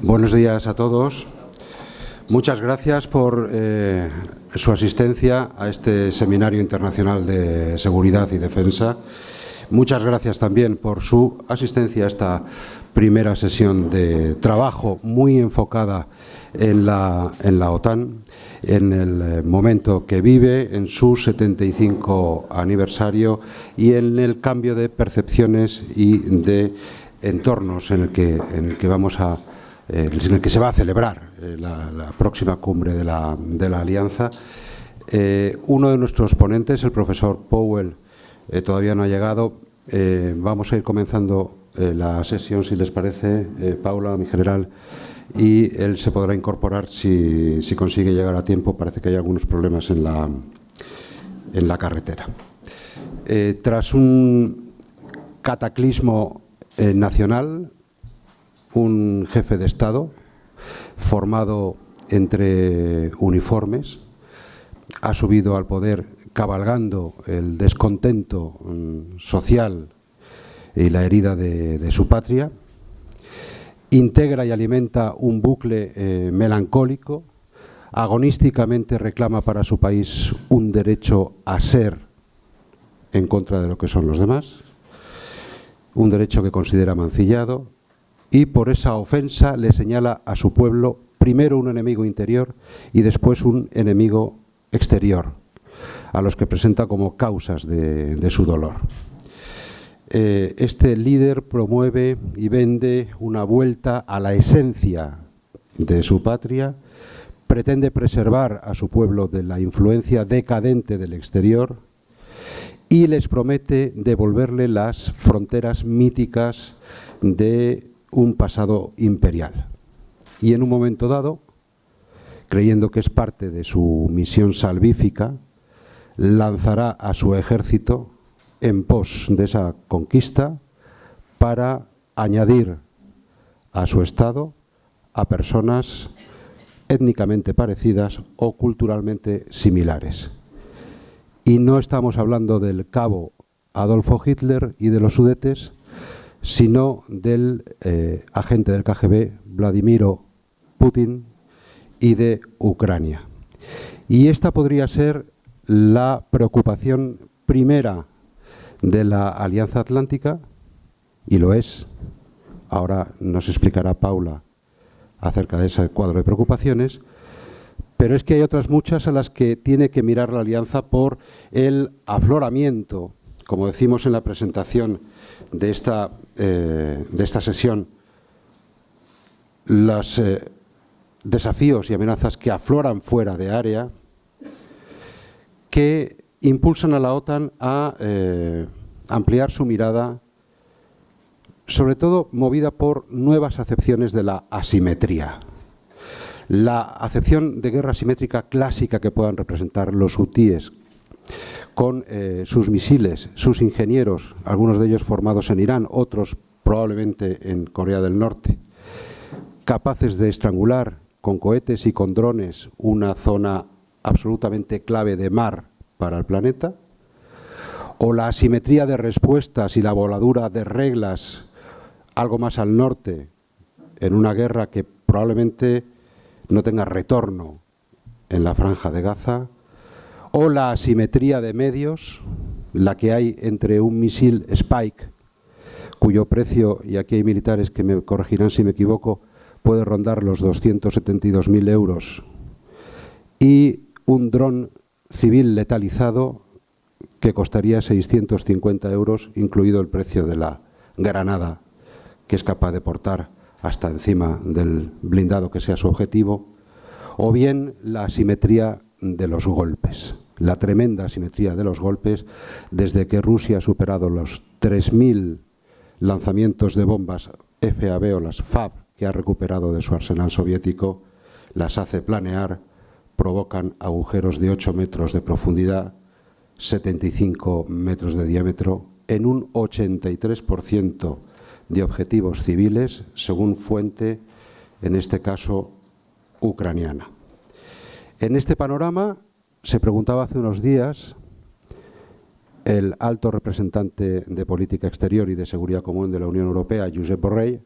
Buenos días a todos. Muchas gracias por su asistencia a este Seminario Internacional de Seguridad y Defensa. Muchas gracias también por su asistencia a esta primera sesión de trabajo muy enfocada en la OTAN, en el momento que vive, en su 75 aniversario y en el cambio de percepciones y de entornos en el que se va a celebrar la próxima cumbre de la Alianza. Uno de nuestros ponentes, el profesor Powell, todavía no ha llegado. Vamos a ir comenzando la sesión, si les parece, Paula, mi general, y él se podrá incorporar si consigue llegar a tiempo. Parece que hay algunos problemas en la carretera. Tras un cataclismo nacional, un jefe de Estado formado entre uniformes ha subido al poder cabalgando el descontento social y la herida de su patria, integra y alimenta un bucle melancólico, agonísticamente reclama para su país un derecho a ser en contra de lo que son los demás, un derecho que considera mancillado, y por esa ofensa le señala a su pueblo primero un enemigo interior y después un enemigo exterior, a los que presenta como causas de su dolor. Este líder promueve y vende una vuelta a la esencia de su patria, pretende preservar a su pueblo de la influencia decadente del exterior y les promete devolverle las fronteras míticas de un pasado imperial. Y en un momento dado, creyendo que es parte de su misión salvífica, lanzará a su ejército en pos de esa conquista para añadir a su Estado a personas étnicamente parecidas o culturalmente similares. Y no estamos hablando del cabo Adolfo Hitler y de los Sudetes, sino del agente del KGB, Vladimiro Putin, y de Ucrania. Y esta podría ser la preocupación primera de la Alianza Atlántica, y lo es. Ahora nos explicará Paula acerca de ese cuadro de preocupaciones, pero es que hay otras muchas a las que tiene que mirar la Alianza por el afloramiento, como decimos en la presentación de esta sesión, los desafíos y amenazas que afloran fuera de área, que impulsan a la OTAN a ampliar su mirada, sobre todo movida por nuevas acepciones de la asimetría. La acepción de guerra asimétrica clásica que puedan representar los hutíes, con sus misiles, sus ingenieros, algunos de ellos formados en Irán, otros probablemente en Corea del Norte, capaces de estrangular con cohetes y con drones una zona absolutamente clave de mar para el planeta, o la asimetría de respuestas y la voladura de reglas algo más al norte, en una guerra que probablemente no tenga retorno en la Franja de Gaza, o la asimetría de medios, la que hay entre un misil Spike, cuyo precio, y aquí hay militares que me corregirán si me equivoco, puede rondar los 272.000 euros, y un dron civil letalizado que costaría 650 euros, incluido el precio de la granada, que es capaz de portar hasta encima del blindado que sea su objetivo, o bien la asimetría de los golpes, la tremenda asimetría de los golpes, desde que Rusia ha superado los 3.000 lanzamientos de bombas FAB o las FAB que ha recuperado de su arsenal soviético, las hace planear, provocan agujeros de 8 metros de profundidad, 75 metros de diámetro, en un 83% de objetivos civiles, según fuente, en este caso, ucraniana. En este panorama, se preguntaba hace unos días el alto representante de Política Exterior y de Seguridad Común de la Unión Europea, Josep Borrell,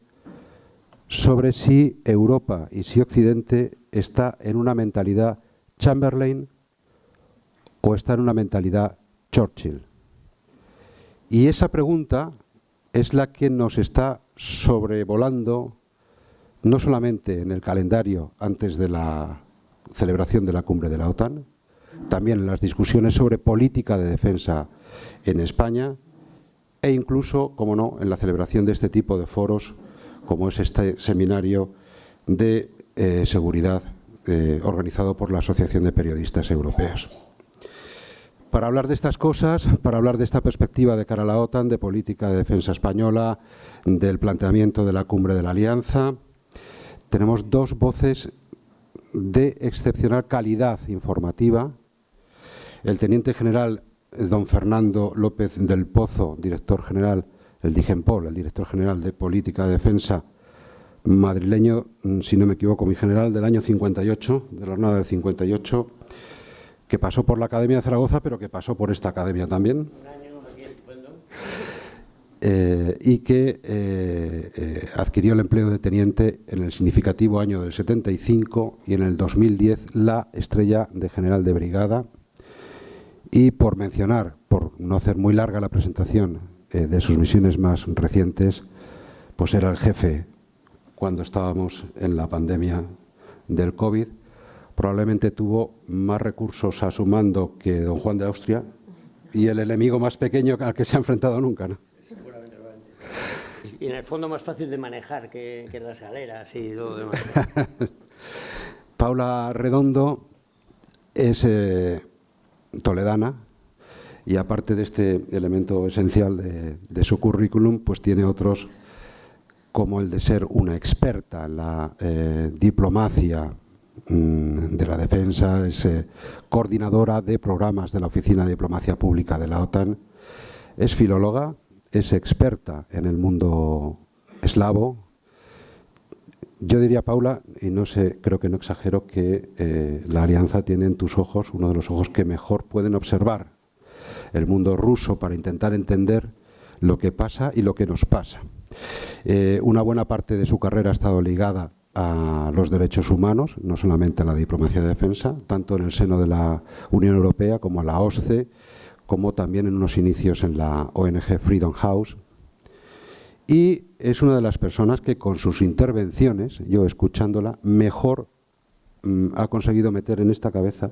sobre si Europa y si Occidente está en una mentalidad Chamberlain o está en una mentalidad Churchill. Y esa pregunta es la que nos está sobrevolando no solamente en el calendario antes de la celebración de la cumbre de la OTAN, también en las discusiones sobre política de defensa en España e incluso, como no, en la celebración de este tipo de foros como es este seminario de seguridad organizado por la Asociación de Periodistas Europeos. Para hablar de estas cosas, para hablar de esta perspectiva de cara a la OTAN, de política de defensa española, del planteamiento de la cumbre de la Alianza, tenemos dos voces de excepcional calidad informativa. El teniente general don Fernando López del Pozo, director general, el DIGEMPOL, el director general de Política de Defensa madrileño, si no me equivoco, mi general del año 58, de la jornada del 58, que pasó por la Academia de Zaragoza, pero que pasó por esta academia también. Y que adquirió el empleo de teniente en el significativo año del 75 y en el 2010 la estrella de general de brigada. Y por mencionar, por no hacer muy larga la presentación de sus misiones más recientes, pues era el jefe cuando estábamos en la pandemia del COVID. Probablemente tuvo más recursos a su mando que don Juan de Austria y el enemigo más pequeño al que se ha enfrentado nunca, ¿no? Seguramente. Y en el fondo más fácil de manejar que las galeras y todo lo demás. Paula Redondo es toledana y aparte de este elemento esencial de su currículum, pues tiene otros como el de ser una experta en la diplomacia de la defensa, es coordinadora de programas de la Oficina de Diplomacia Pública de la OTAN, es filóloga, es experta en el mundo eslavo. Yo diría, Paula, y no sé, creo que no exagero, que la Alianza tiene en tus ojos uno de los ojos que mejor pueden observar el mundo ruso para intentar entender lo que pasa y lo que nos pasa. Una buena parte de su carrera ha estado ligada a los derechos humanos, no solamente a la diplomacia de defensa, tanto en el seno de la Unión Europea como a la OSCE, como también en unos inicios en la ONG Freedom House. Y es una de las personas que con sus intervenciones, yo escuchándola, mejor ha conseguido meter en esta cabeza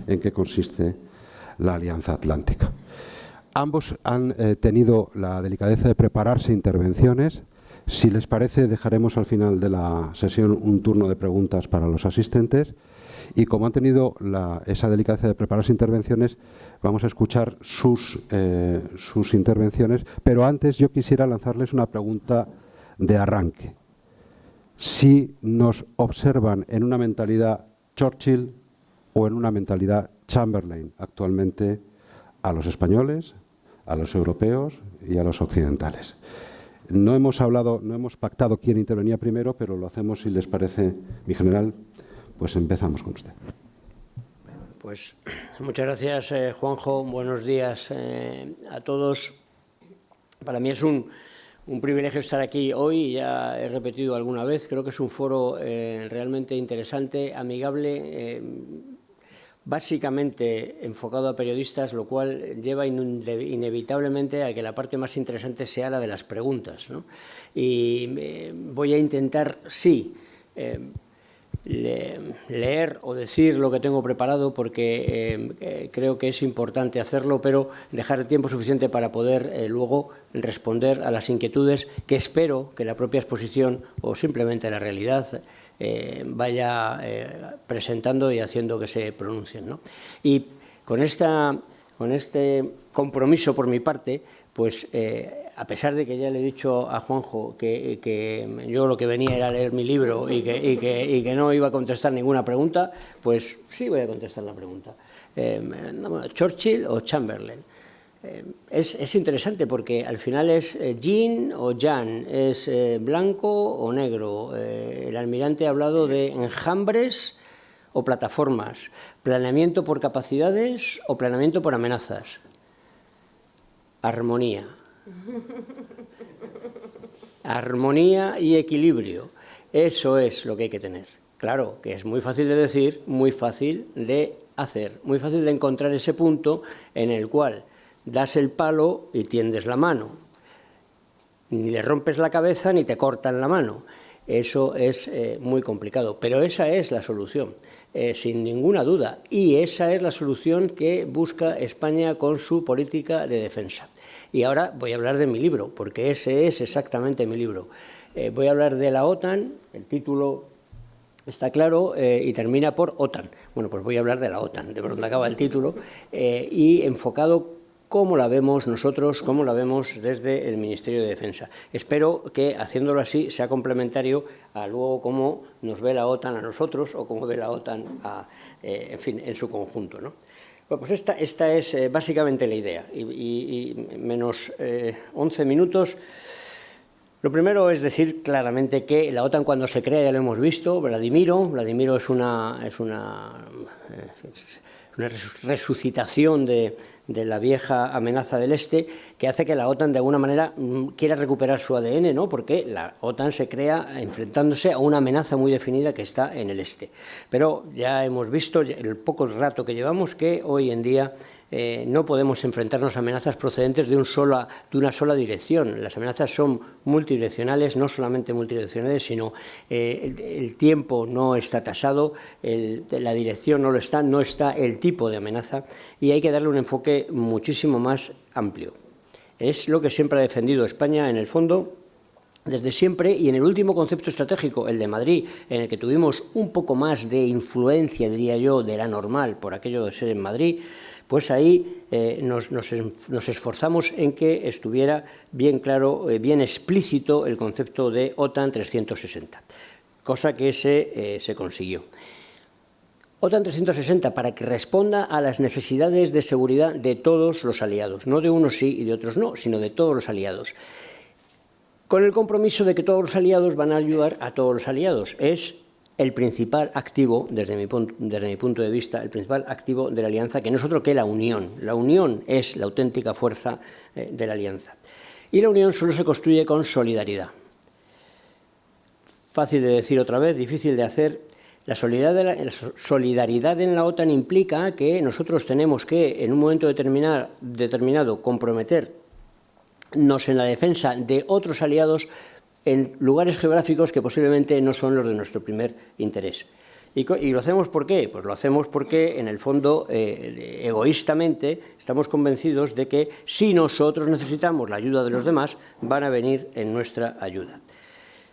en qué consiste la Alianza Atlántica. Ambos han tenido la delicadeza de prepararse intervenciones. Si les parece, dejaremos al final de la sesión un turno de preguntas para los asistentes. Y como han tenido esa delicadeza de prepararse intervenciones, vamos a escuchar sus intervenciones. Pero antes yo quisiera lanzarles una pregunta de arranque. Si nos observan en una mentalidad Churchill o en una mentalidad Chamberlain actualmente a los españoles, a los europeos y a los occidentales. No hemos pactado quién intervenía primero, pero lo hacemos, si les parece, mi general, pues empezamos con usted. Pues muchas gracias, Juanjo. Buenos días a todos. Para mí es un privilegio estar aquí hoy, ya he repetido alguna vez, creo que es un foro realmente interesante, amigable, básicamente enfocado a periodistas, lo cual lleva inevitablemente a que la parte más interesante sea la de las preguntas, ¿no? Y voy a intentar, sí, leer o decir lo que tengo preparado porque creo que es importante hacerlo, pero dejar tiempo suficiente para poder luego responder a las inquietudes que espero que la propia exposición o simplemente la realidad vaya presentando y haciendo que se pronuncien, ¿no? Y con este compromiso por mi parte, pues a pesar de que ya le he dicho a Juanjo que yo lo que venía era leer mi libro y que no iba a contestar ninguna pregunta, pues sí voy a contestar la pregunta. ¿Churchill o Chamberlain? Es interesante porque al final es yin o yang, es blanco o negro. El almirante ha hablado de enjambres o plataformas, planeamiento por capacidades o planeamiento por amenazas, armonía. Armonía y equilibrio. Eso es lo que hay que tener. Claro, que es muy fácil de decir, muy fácil de hacer, muy fácil de encontrar ese punto en el cual das el palo y tiendes la mano. Ni le rompes la cabeza ni te cortan la mano. Eso es muy complicado, pero esa es la solución, sin ninguna duda. Y esa es la solución que busca España con su política de defensa. Y ahora voy a hablar de mi libro, porque ese es exactamente mi libro. Voy a hablar de la OTAN, el título está claro, y termina por OTAN. Bueno, pues voy a hablar de la OTAN, de donde acaba el título, y enfocado cómo la vemos nosotros, cómo la vemos desde el Ministerio de Defensa. Espero que, haciéndolo así, sea complementario a luego cómo nos ve la OTAN a nosotros o cómo ve la OTAN, en fin, en su conjunto, ¿no? Bueno, pues esta es básicamente la idea. Y menos 11 minutos. Lo primero es decir claramente que la OTAN, cuando se crea, ya lo hemos visto, Vladimiro es una resucitación de la vieja amenaza del Este, que hace que la OTAN de alguna manera quiera recuperar su ADN, ¿no? Porque la OTAN se crea enfrentándose a una amenaza muy definida que está en el Este. Pero ya hemos visto, el poco rato que llevamos, que hoy en día no podemos enfrentarnos a amenazas procedentes de una sola dirección. Las amenazas son multidireccionales, no solamente multidireccionales, sino el tiempo no está tasado, la dirección no lo está, no está el tipo de amenaza, y hay que darle un enfoque muchísimo más amplio. Es lo que siempre ha defendido España, en el fondo, desde siempre, y en el último concepto estratégico, el de Madrid, en el que tuvimos un poco más de influencia, diría yo, de la normal, por aquello de ser en Madrid, pues ahí nos esforzamos en que estuviera bien claro, bien explícito el concepto de OTAN 360, cosa que se consiguió. OTAN 360 para que responda a las necesidades de seguridad de todos los aliados, no de unos sí y de otros no, sino de todos los aliados, con el compromiso de que todos los aliados van a ayudar a todos los aliados. Es el principal activo, desde mi punto de vista, el principal activo de la alianza, que no es otro que la unión. La unión es la auténtica fuerza de la alianza. Y la unión solo se construye con solidaridad. Fácil de decir otra vez, difícil de hacer. La solidaridad en la OTAN implica que nosotros tenemos que, en un momento determinado, comprometernos en la defensa de otros aliados en lugares geográficos que posiblemente no son los de nuestro primer interés. ¿Y lo hacemos por qué? Pues lo hacemos porque, en el fondo, egoístamente, estamos convencidos de que si nosotros necesitamos la ayuda de los demás, van a venir en nuestra ayuda.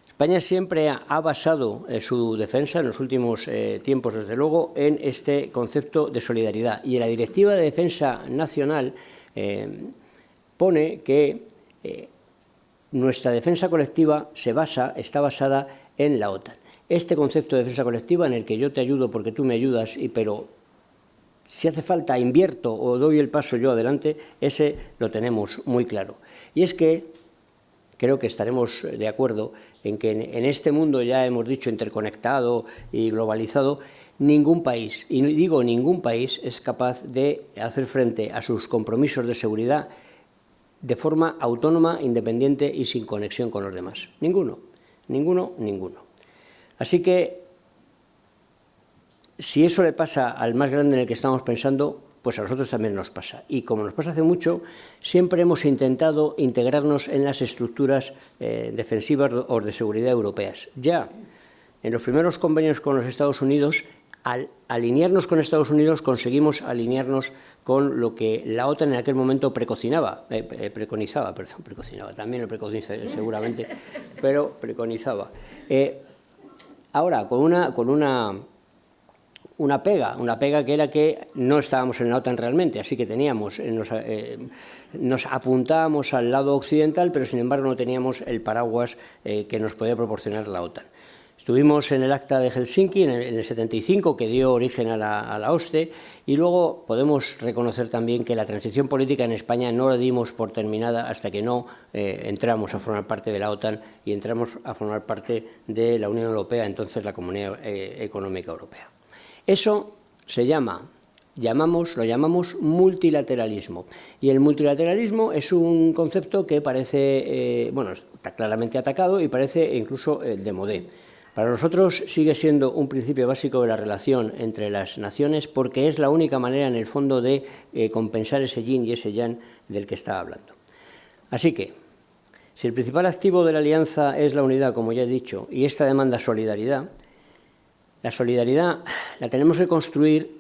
España siempre ha basado su defensa, en los últimos tiempos, desde luego, en este concepto de solidaridad. Y en la Directiva de Defensa Nacional pone que nuestra defensa colectiva está basada en la OTAN. Este concepto de defensa colectiva, en el que yo te ayudo porque tú me ayudas, pero si hace falta invierto o doy el paso yo adelante, ese lo tenemos muy claro. Y es que creo que estaremos de acuerdo en que en este mundo, ya hemos dicho, interconectado y globalizado, ningún país, y digo ningún país, es capaz de hacer frente a sus compromisos de seguridad de forma autónoma, independiente y sin conexión con los demás. Ninguno, ninguno, ninguno. Así que, si eso le pasa al más grande en el que estamos pensando, pues a nosotros también nos pasa. Y como nos pasa hace mucho, siempre hemos intentado integrarnos en las estructuras defensivas o de seguridad europeas. Ya en los primeros convenios con los Estados Unidos, al alinearnos con Estados Unidos, conseguimos alinearnos con lo que la OTAN en aquel momento preconizaba, también lo preconiza seguramente, pero preconizaba. Ahora, con una pega que era que no estábamos en la OTAN realmente, así que nos apuntábamos al lado occidental, pero sin embargo no teníamos el paraguas que nos podía proporcionar la OTAN. Estuvimos en el Acta de Helsinki en el 75, que dio origen a la OSCE, y luego podemos reconocer también que la transición política en España no la dimos por terminada hasta que no entramos a formar parte de la OTAN y entramos a formar parte de la Unión Europea, entonces la Comunidad Económica Europea. Eso lo llamamos multilateralismo. Y el multilateralismo es un concepto que parece, está claramente atacado y parece incluso démodé. Para nosotros sigue siendo un principio básico de la relación entre las naciones porque es la única manera, en el fondo, de compensar ese yin y ese yang del que estaba hablando. Así que, si el principal activo de la alianza es la unidad, como ya he dicho, y esta demanda solidaridad, la solidaridad la tenemos que construir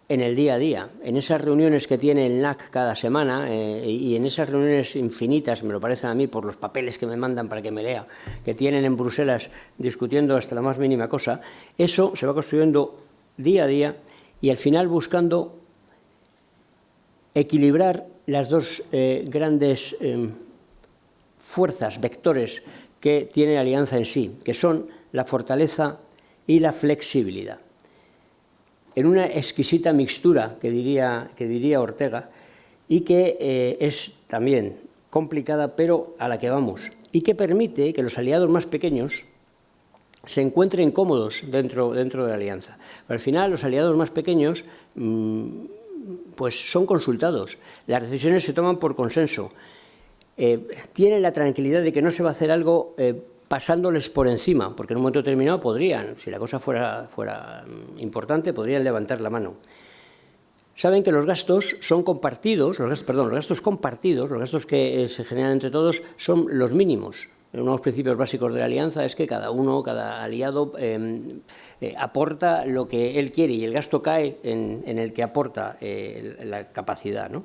en el día a día, en esas reuniones que tiene el NAC cada semana y en esas reuniones infinitas, me lo parecen a mí, por los papeles que me mandan para que me lea, que tienen en Bruselas discutiendo hasta la más mínima cosa, eso se va construyendo día a día y al final buscando equilibrar las dos grandes fuerzas, vectores que tiene la alianza en sí, que son la fortaleza y la flexibilidad. En una exquisita mixtura, que diría Ortega, y que es también complicada, pero a la que vamos, y que permite que los aliados más pequeños se encuentren cómodos dentro de la alianza. Pero al final, los aliados más pequeños pues son consultados, las decisiones se toman por consenso, tienen la tranquilidad de que no se va a hacer algo pasándoles por encima, porque en un momento determinado podrían, si la cosa fuera importante, podrían levantar la mano. Saben que los gastos son compartidos, los gastos compartidos, los gastos que se generan entre todos, son los mínimos. Uno de los principios básicos de la alianza es que cada aliado aporta lo que él quiere y el gasto cae en el que aporta la capacidad, ¿no?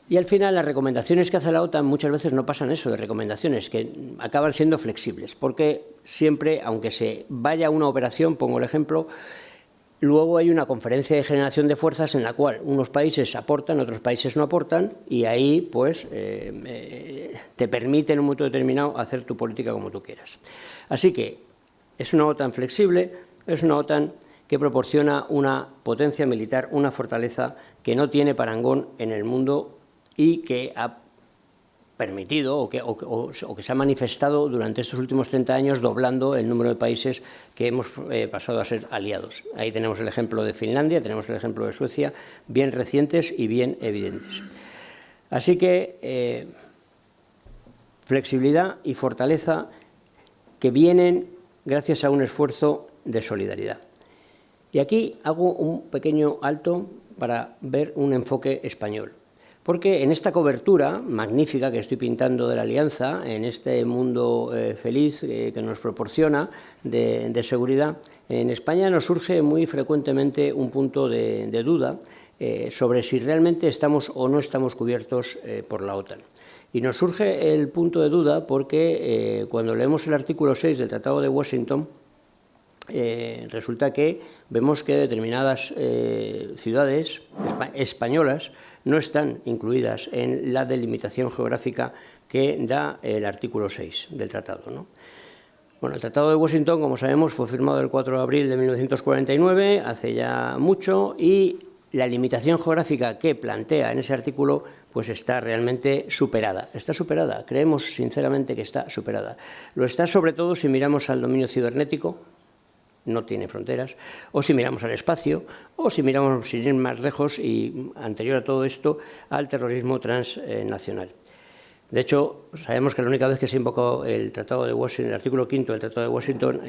Y al final las recomendaciones que hace la OTAN muchas veces no pasan eso de recomendaciones, que acaban siendo flexibles, porque siempre, aunque se vaya a una operación, pongo el ejemplo, luego hay una conferencia de generación de fuerzas en la cual unos países aportan, otros países no aportan, y ahí pues te permite en un momento determinado hacer tu política como tú quieras. Así que es una OTAN flexible, es una OTAN que proporciona una potencia militar, una fortaleza que no tiene parangón en el mundo y que ha permitido o que se ha manifestado durante estos últimos 30 años doblando el número de países que hemos pasado a ser aliados. Ahí tenemos el ejemplo de Finlandia, tenemos el ejemplo de Suecia, bien recientes y bien evidentes. Así que flexibilidad y fortaleza que vienen gracias a un esfuerzo de solidaridad. Y aquí hago un pequeño alto para ver un enfoque español. Porque en esta cobertura magnífica que estoy pintando de la alianza, en este mundo feliz que nos proporciona de seguridad, en España nos surge muy frecuentemente un punto de duda sobre si realmente estamos o no estamos cubiertos por la OTAN. Y nos surge el punto de duda porque cuando leemos el artículo 6 del Tratado de Washington, resulta que vemos que determinadas ciudades españolas no están incluidas en la delimitación geográfica que da el artículo 6 del tratado, ¿no? Bueno, el Tratado de Washington, como sabemos, fue firmado el 4 de abril de 1949, hace ya mucho, y la limitación geográfica que plantea en ese artículo pues está realmente superada. Está superada, creemos sinceramente que está superada. Lo está sobre todo si miramos al dominio cibernético, no tiene fronteras, o si miramos al espacio, o si miramos, sin ir más lejos y anterior a todo esto, al terrorismo transnacional. De hecho, sabemos que la única vez que se invocó el Tratado de Washington, el artículo 5 del Tratado de Washington,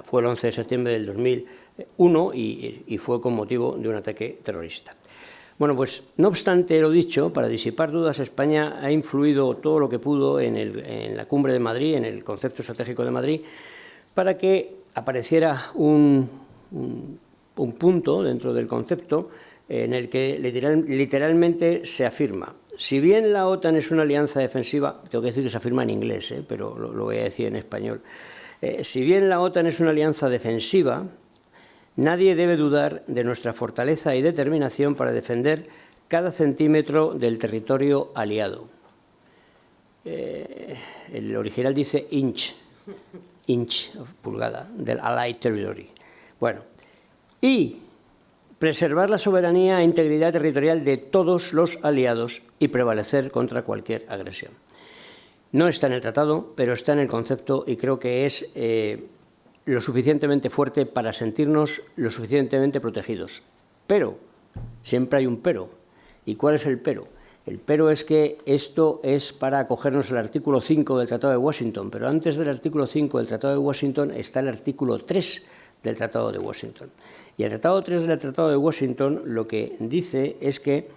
fue el 11 de septiembre del 2001 y fue con motivo de un ataque terrorista. Bueno, pues no obstante lo dicho, para disipar dudas, España ha influido todo lo que pudo en la cumbre de Madrid, en el concepto estratégico de Madrid, para que apareciera un punto dentro del concepto en el que literalmente se afirma: si bien la OTAN es una alianza defensiva, tengo que decir que se afirma en inglés, pero lo voy a decir en español, si bien la OTAN es una alianza defensiva, nadie debe dudar de nuestra fortaleza y determinación para defender cada centímetro del territorio aliado. El original dice inch, pulgada, del Allied Territory. Bueno, y preservar la soberanía e integridad territorial de todos los aliados y prevalecer contra cualquier agresión. No está en el tratado, pero está en el concepto y creo que es lo suficientemente fuerte para sentirnos lo suficientemente protegidos. Pero, siempre hay un pero. ¿Y cuál es el pero? El pero es que esto es para acogernos al artículo 5 del Tratado de Washington, pero antes del artículo 5 del Tratado de Washington está el artículo 3 del Tratado de Washington. Y el Tratado 3 del Tratado de Washington lo que dice es que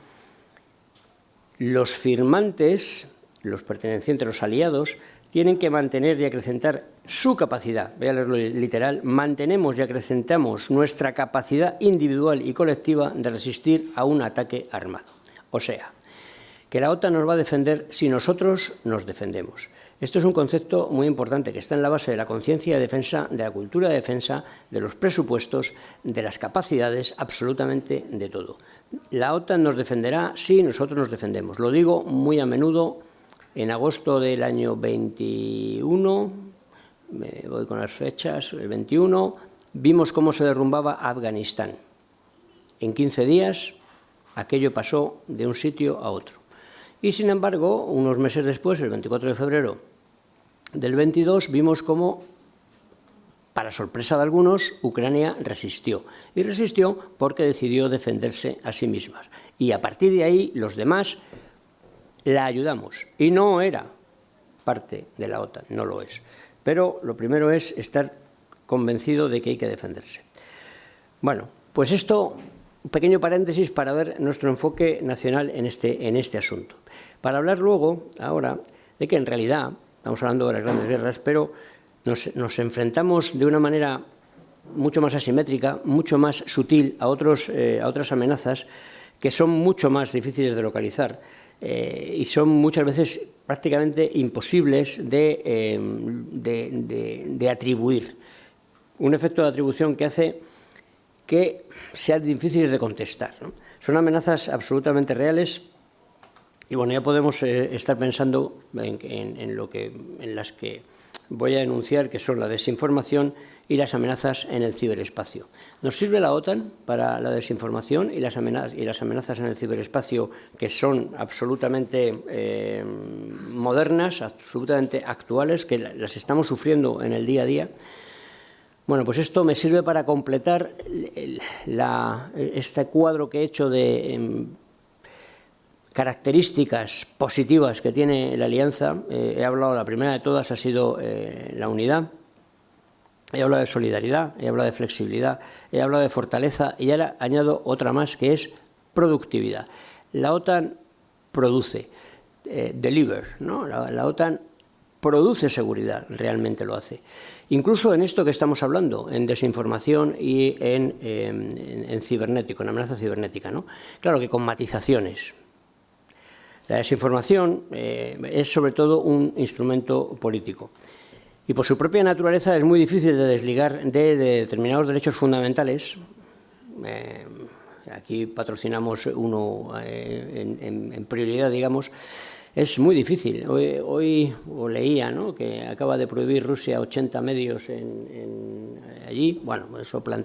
los firmantes, los pertenecientes, los aliados, tienen que mantener y acrecentar su capacidad. Voy a leerlo literal. Mantenemos y acrecentamos nuestra capacidad individual y colectiva de resistir a un ataque armado. O sea, que la OTAN nos va a defender si nosotros nos defendemos. Esto es un concepto muy importante que está en la base de la conciencia de defensa, de la cultura de defensa, de los presupuestos, de las capacidades, absolutamente de todo. La OTAN nos defenderá si nosotros nos defendemos. Lo digo muy a menudo. En agosto del año 21, me voy con las fechas, el 21, vimos cómo se derrumbaba Afganistán. En 15 días aquello pasó de un sitio a otro. Y, sin embargo, unos meses después, el 24 de febrero del 22, vimos cómo, para sorpresa de algunos, Ucrania resistió. Y resistió porque decidió defenderse a sí misma. Y a partir de ahí, los demás la ayudamos. Y no era parte de la OTAN, no lo es. Pero lo primero es estar convencido de que hay que defenderse. Bueno, pues esto, un pequeño paréntesis para ver nuestro enfoque nacional en este asunto. Para hablar luego, ahora, de que en realidad, estamos hablando de las grandes guerras, pero nos enfrentamos de una manera mucho más asimétrica, mucho más sutil a otras amenazas que son mucho más difíciles de localizar y son muchas veces prácticamente imposibles de atribuir. Un efecto de atribución que hace que sean difíciles de contestar, ¿no? Son amenazas absolutamente reales y bueno, ya podemos estar pensando en las que voy a enunciar, que son la desinformación y las amenazas en el ciberespacio. ¿Nos sirve la OTAN para la desinformación y las amenazas en el ciberespacio, que son absolutamente modernas, absolutamente actuales, que las estamos sufriendo en el día a día? Bueno, pues esto me sirve para completar este cuadro que he hecho de características positivas que tiene la alianza. He hablado, la primera de todas ha sido la unidad, he hablado de solidaridad, he hablado de flexibilidad, he hablado de fortaleza y ahora añado otra más, que es productividad. La OTAN produce, deliver, ¿no? La OTAN produce seguridad, realmente lo hace. Incluso en esto que estamos hablando, en desinformación y en cibernético, en amenaza cibernética, ¿no? Claro que con matizaciones. La desinformación es sobre todo un instrumento político y por su propia naturaleza es muy difícil de desligar de determinados derechos fundamentales. Aquí patrocinamos uno en prioridad, digamos. Es muy difícil. Hoy leía, ¿no?, que acaba de prohibir Rusia 80 medios allí. Bueno, eso puede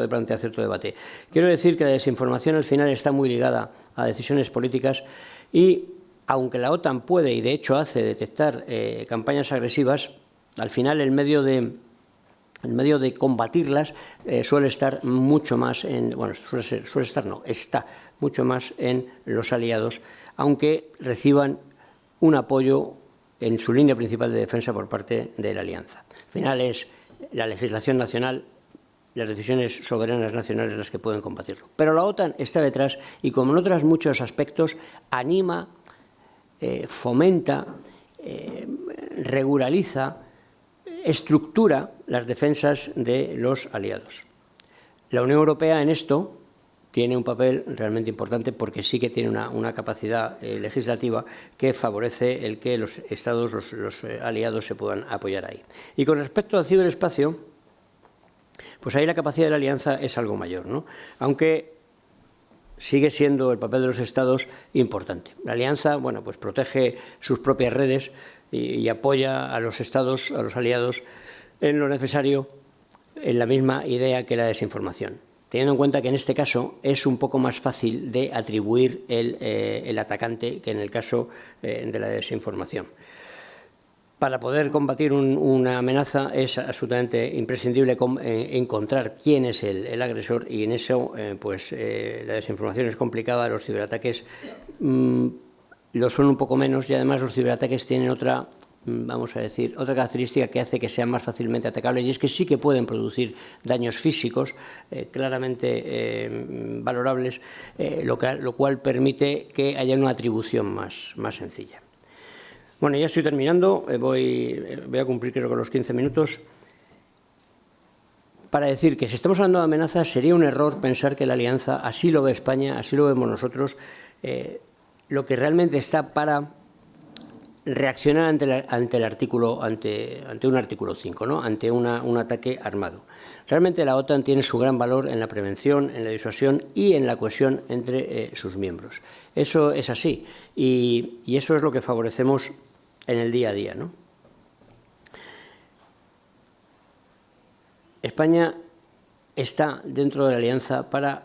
plantear cierto debate. Quiero decir que la desinformación al final está muy ligada a decisiones políticas y, aunque la OTAN puede, y de hecho hace, detectar campañas agresivas, al final el medio de combatirlas suele estar mucho más está mucho más en los aliados, aunque reciban un apoyo en su línea principal de defensa por parte de la alianza. Al final es la legislación nacional, las decisiones soberanas nacionales las que pueden combatirlo. Pero la OTAN está detrás y, como en otros muchos aspectos, anima, fomenta, regulariza, estructura las defensas de los aliados. La Unión Europea en esto tiene un papel realmente importante porque sí que tiene una capacidad legislativa que favorece el que los Estados, los aliados se puedan apoyar ahí. Y con respecto al ciberespacio, pues ahí la capacidad de la alianza es algo mayor, ¿no? Aunque sigue siendo el papel de los Estados importante. La alianza, bueno, pues protege sus propias redes y apoya a los Estados, a los aliados, en lo necesario, en la misma idea que la desinformación. Teniendo en cuenta que en este caso es un poco más fácil de atribuir el atacante que en el caso de la desinformación. Para poder combatir una amenaza es absolutamente imprescindible encontrar quién es el agresor, y en eso la desinformación es complicada, los ciberataques lo son un poco menos, y además los ciberataques tienen otra característica que hace que sean más fácilmente atacables, y es que sí que pueden producir daños físicos claramente valorables, lo cual permite que haya una atribución más sencilla. Bueno, ya estoy terminando, voy a cumplir creo que los 15 minutos, para decir que si estamos hablando de amenazas sería un error pensar que la alianza, así lo ve España, así lo vemos nosotros, lo que realmente está para reaccionar ante un artículo 5, ¿no? Ante un ataque armado. Realmente la OTAN tiene su gran valor en la prevención, en la disuasión y en la cohesión entre sus miembros. Eso es así, y eso es lo que favorecemos en el día a día, ¿no? España está dentro de la alianza para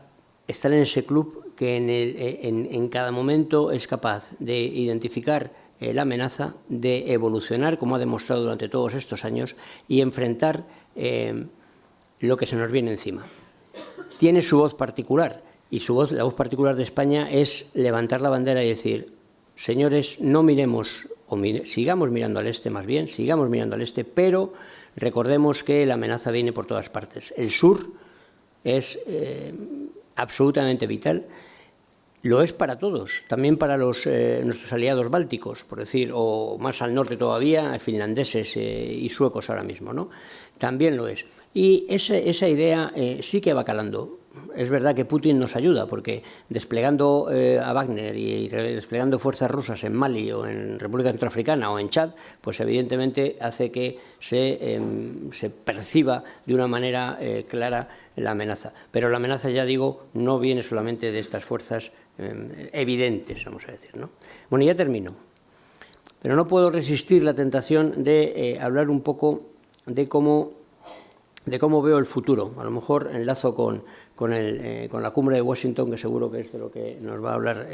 estar en ese club que en cada momento es capaz de identificar la amenaza, de evolucionar, como ha demostrado durante todos estos años, y enfrentar lo que se nos viene encima. Tiene su voz particular, y la voz particular de España es levantar la bandera y decir: señores, no miremos, sigamos mirando al este, más bien, sigamos mirando al este, pero recordemos que la amenaza viene por todas partes. El sur es absolutamente vital. Lo es para todos, también para nuestros aliados bálticos, por decir, o más al norte todavía, finlandeses y suecos ahora mismo, ¿no? También lo es. Y esa idea sí que va calando. Es verdad que Putin nos ayuda, porque desplegando a Wagner y desplegando fuerzas rusas en Mali o en República Centroafricana o en Chad, pues evidentemente hace que se perciba de una manera clara la amenaza. Pero la amenaza, ya digo, no viene solamente de estas fuerzas evidentes, vamos a decir, ¿no? Bueno, ya termino. Pero no puedo resistir la tentación de hablar un poco de cómo veo el futuro. A lo mejor enlazo con la cumbre de Washington, que seguro que es de lo que nos va a hablar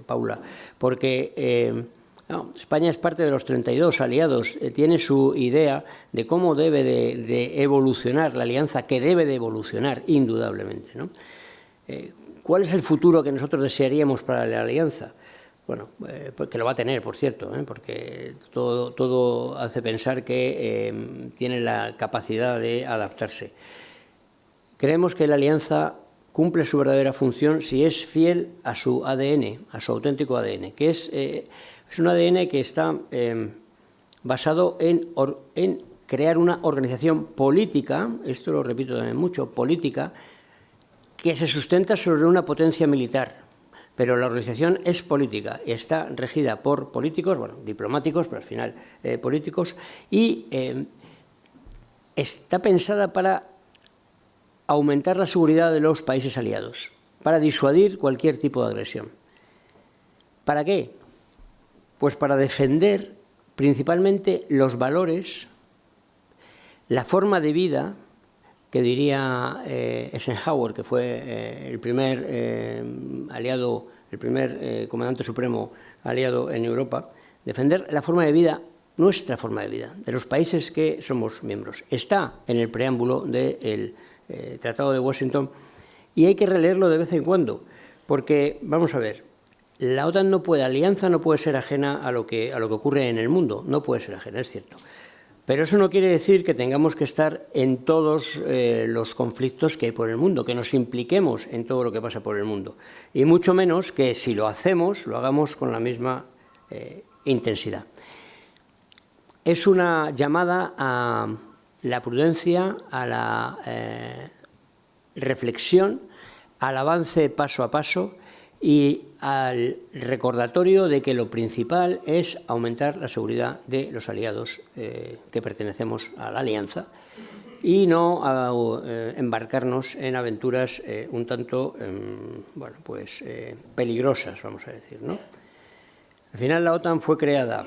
Paula, porque España es parte de los 32 aliados, tiene su idea de cómo debe de evolucionar la alianza, que debe de evolucionar indudablemente, ¿no? ¿Cuál es el futuro que nosotros desearíamos para la alianza? Bueno, que lo va a tener, por cierto, porque todo hace pensar que tiene la capacidad de adaptarse. Creemos que la alianza cumple su verdadera función si es fiel a su ADN, a su auténtico ADN, que es un ADN que está basado en crear una organización política, esto lo repito también mucho, política, que se sustenta sobre una potencia militar. Pero la organización es política y está regida por políticos, bueno, diplomáticos, pero al final políticos, y está pensada para aumentar la seguridad de los países aliados, para disuadir cualquier tipo de agresión. ¿Para qué? Pues para defender principalmente los valores, la forma de vida, que diría Eisenhower, que fue el primer aliado, el primer comandante supremo aliado en Europa, defender la forma de vida, nuestra forma de vida, de los países que somos miembros. Está en el preámbulo del Tratado de Washington, y hay que releerlo de vez en cuando, porque, vamos a ver, la OTAN la alianza no puede ser ajena a lo que ocurre en el mundo, no puede ser ajena, es cierto. Pero eso no quiere decir que tengamos que estar en todos los conflictos que hay por el mundo, que nos impliquemos en todo lo que pasa por el mundo. Y mucho menos que si lo hacemos, lo hagamos con la misma intensidad. Es una llamada a la prudencia, a la reflexión, al avance paso a paso y al recordatorio de que lo principal es aumentar la seguridad de los aliados que pertenecemos a la alianza y no embarcarnos en aventuras un tanto peligrosas, vamos a decir, ¿no? Al final la OTAN fue creada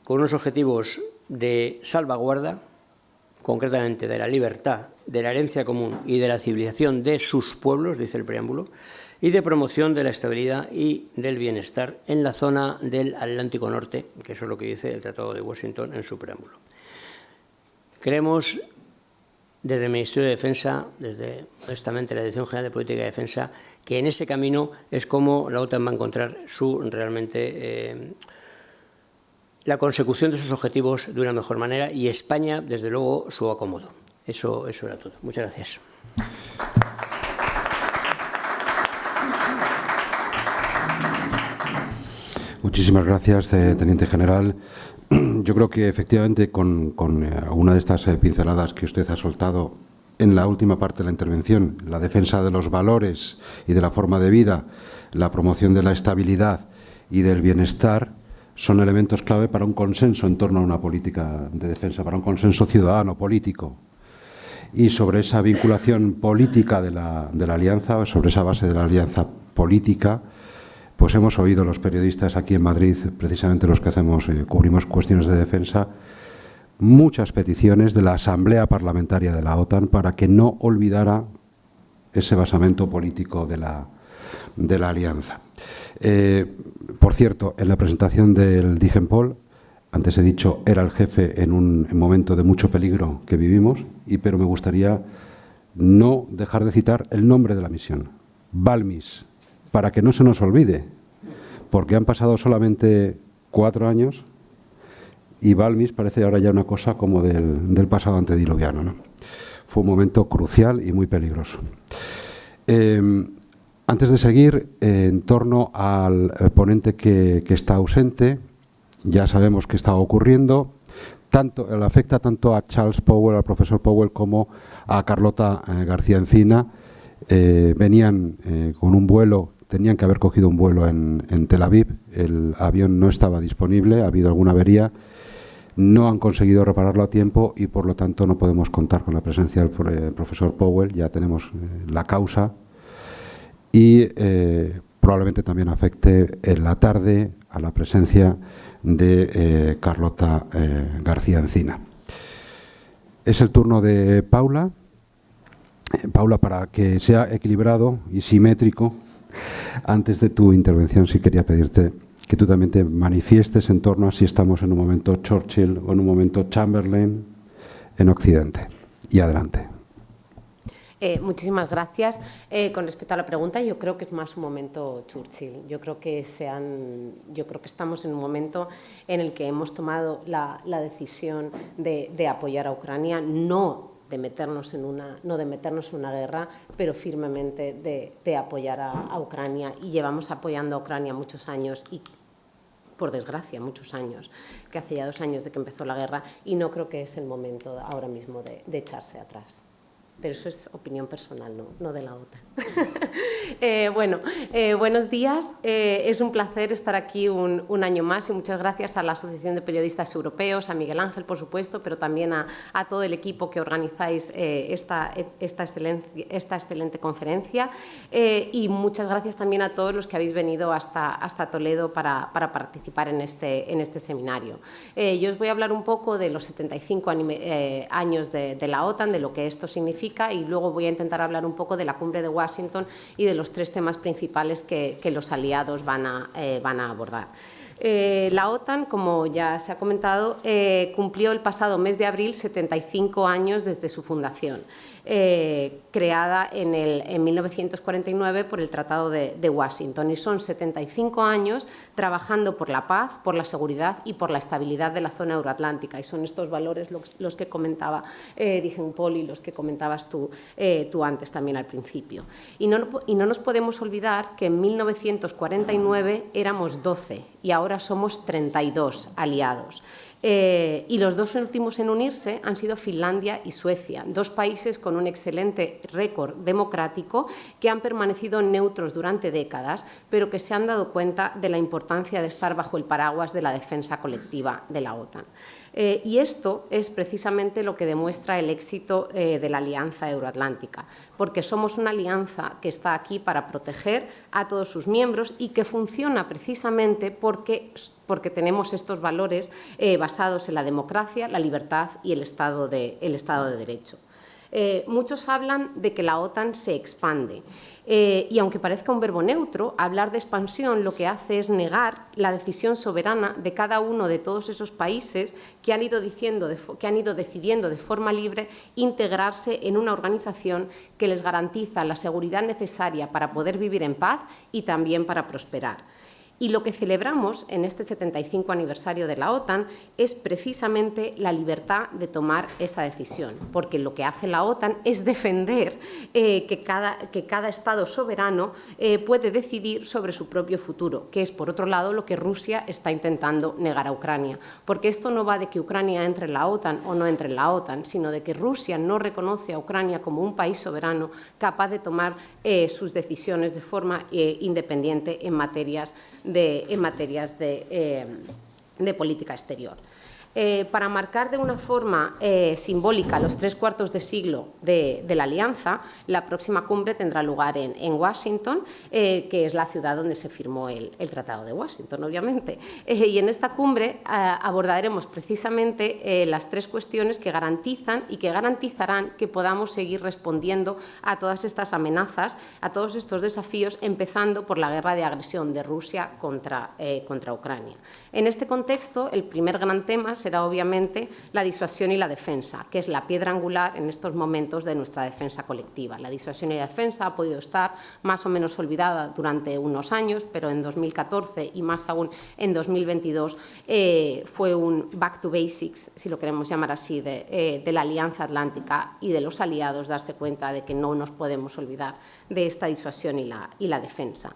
con unos objetivos de salvaguarda, concretamente de la libertad, de la herencia común y de la civilización de sus pueblos, dice el preámbulo, y de promoción de la estabilidad y del bienestar en la zona del Atlántico Norte, que eso es lo que dice el Tratado de Washington en su preámbulo. Creemos, desde el Ministerio de Defensa, desde honestamente la Dirección General de Política de Defensa, que en ese camino es como la OTAN va a encontrar la consecución de sus objetivos de una mejor manera y España, desde luego, su acomodo. Eso era todo. Muchas gracias. Muchísimas gracias, Teniente General. Yo creo que efectivamente con alguna de estas pinceladas que usted ha soltado en la última parte de la intervención, la defensa de los valores y de la forma de vida, la promoción de la estabilidad y del bienestar, son elementos clave para un consenso en torno a una política de defensa, para un consenso ciudadano, político. Y sobre esa vinculación política de la alianza, sobre esa base de la alianza política, pues hemos oído los periodistas aquí en Madrid, precisamente los que cubrimos cuestiones de defensa, muchas peticiones de la Asamblea Parlamentaria de la OTAN para que no olvidara ese basamento político de la alianza. Por cierto, en la presentación del Digenpol, antes he dicho, era el jefe en un momento de mucho peligro que vivimos, pero me gustaría no dejar de citar el nombre de la misión, Balmis, para que no se nos olvide, porque han pasado solamente 4 años y Balmis parece ahora ya una cosa como del pasado antediluviano, ¿no? Fue un momento crucial y muy peligroso. Antes de seguir, en torno al ponente que está ausente, ya sabemos qué está ocurriendo. Le afecta tanto a Charles Powell, al profesor Powell, como a Carlota García Encina. Venían con un vuelo, tenían que haber cogido un vuelo en Tel Aviv, el avión no estaba disponible, ha habido alguna avería, no han conseguido repararlo a tiempo y por lo tanto no podemos contar con la presencia del profesor Powell, ya tenemos la causa y probablemente también afecte en la tarde a la presencia de Carlota García Encina. Es el turno de Paula. Paula, para que sea equilibrado y simétrico, antes de tu intervención sí quería pedirte que tú también te manifiestes en torno a si estamos en un momento Churchill o en un momento Chamberlain en Occidente. Y adelante. Muchísimas gracias. Con respecto a la pregunta, yo creo que es más un momento Churchill. Yo creo que estamos en un momento en el que hemos tomado la decisión de apoyar a Ucrania, no de meternos en una guerra, pero firmemente de apoyar a Ucrania. Y llevamos apoyando a Ucrania muchos años y, por desgracia, muchos años, que hace ya 2 años de que empezó la guerra, y no creo que es el momento ahora mismo de echarse atrás. Pero eso es opinión personal, no de la OTAN. Buenos días. Es un placer estar aquí un año más y muchas gracias a la Asociación de Periodistas Europeos, a Miguel Ángel, por supuesto, pero también a todo el equipo que organizáis esta excelente conferencia y muchas gracias también a todos los que habéis venido hasta Toledo para participar en este seminario. Yo os voy a hablar un poco de los 75 años de la OTAN, de lo que esto significa, y luego voy a intentar hablar un poco de la cumbre de Washington y de los 3 temas principales que los aliados van a abordar. La OTAN, como ya se ha comentado, cumplió el pasado mes de abril 75 años desde su fundación, creada en 1949 por el Tratado de Washington, y son 75 años trabajando por la paz, por la seguridad y por la estabilidad de la zona euroatlántica, y son estos valores los que comentaba Digenpol y los que comentabas tú antes también al principio. Y no nos podemos olvidar que en 1949 éramos 12 y ahora somos 32 aliados. Y los 2 últimos en unirse han sido Finlandia y Suecia, 2 países con un excelente récord democrático que han permanecido neutros durante décadas, pero que se han dado cuenta de la importancia de estar bajo el paraguas de la defensa colectiva de la OTAN. Y esto es precisamente lo que demuestra el éxito de la Alianza Euroatlántica, porque somos una alianza que está aquí para proteger a todos sus miembros y que funciona precisamente porque tenemos estos valores basados en la democracia, la libertad y el Estado de Derecho. Muchos hablan de que la OTAN se expande. Y aunque parezca un verbo neutro, hablar de expansión lo que hace es negar la decisión soberana de cada uno de todos esos países que han ido decidiendo de forma libre integrarse en una organización que les garantiza la seguridad necesaria para poder vivir en paz y también para prosperar. Y lo que celebramos en este 75 aniversario de la OTAN es precisamente la libertad de tomar esa decisión, porque lo que hace la OTAN es defender que cada Estado soberano puede decidir sobre su propio futuro, que es, por otro lado, lo que Rusia está intentando negar a Ucrania. Porque esto no va de que Ucrania entre en la OTAN o no entre en la OTAN, sino de que Rusia no reconoce a Ucrania como un país soberano capaz de tomar sus decisiones de forma independiente en materias de política exterior. Para marcar de una forma simbólica los 3/4 de siglo de la alianza, la próxima cumbre tendrá lugar en Washington, que es la ciudad donde se firmó el Tratado de Washington, obviamente. Y en esta cumbre abordaremos precisamente las 3 cuestiones que garantizan y que garantizarán que podamos seguir respondiendo a todas estas amenazas, a todos estos desafíos, empezando por la guerra de agresión de Rusia contra Ucrania. En este contexto, el primer gran tema será obviamente la disuasión y la defensa, que es la piedra angular en estos momentos de nuestra defensa colectiva. La disuasión y la defensa ha podido estar más o menos olvidada durante unos años, pero en 2014 y más aún en 2022 fue un back to basics, si lo queremos llamar así, de la Alianza Atlántica y de los aliados, darse cuenta de que no nos podemos olvidar de esta disuasión y la defensa.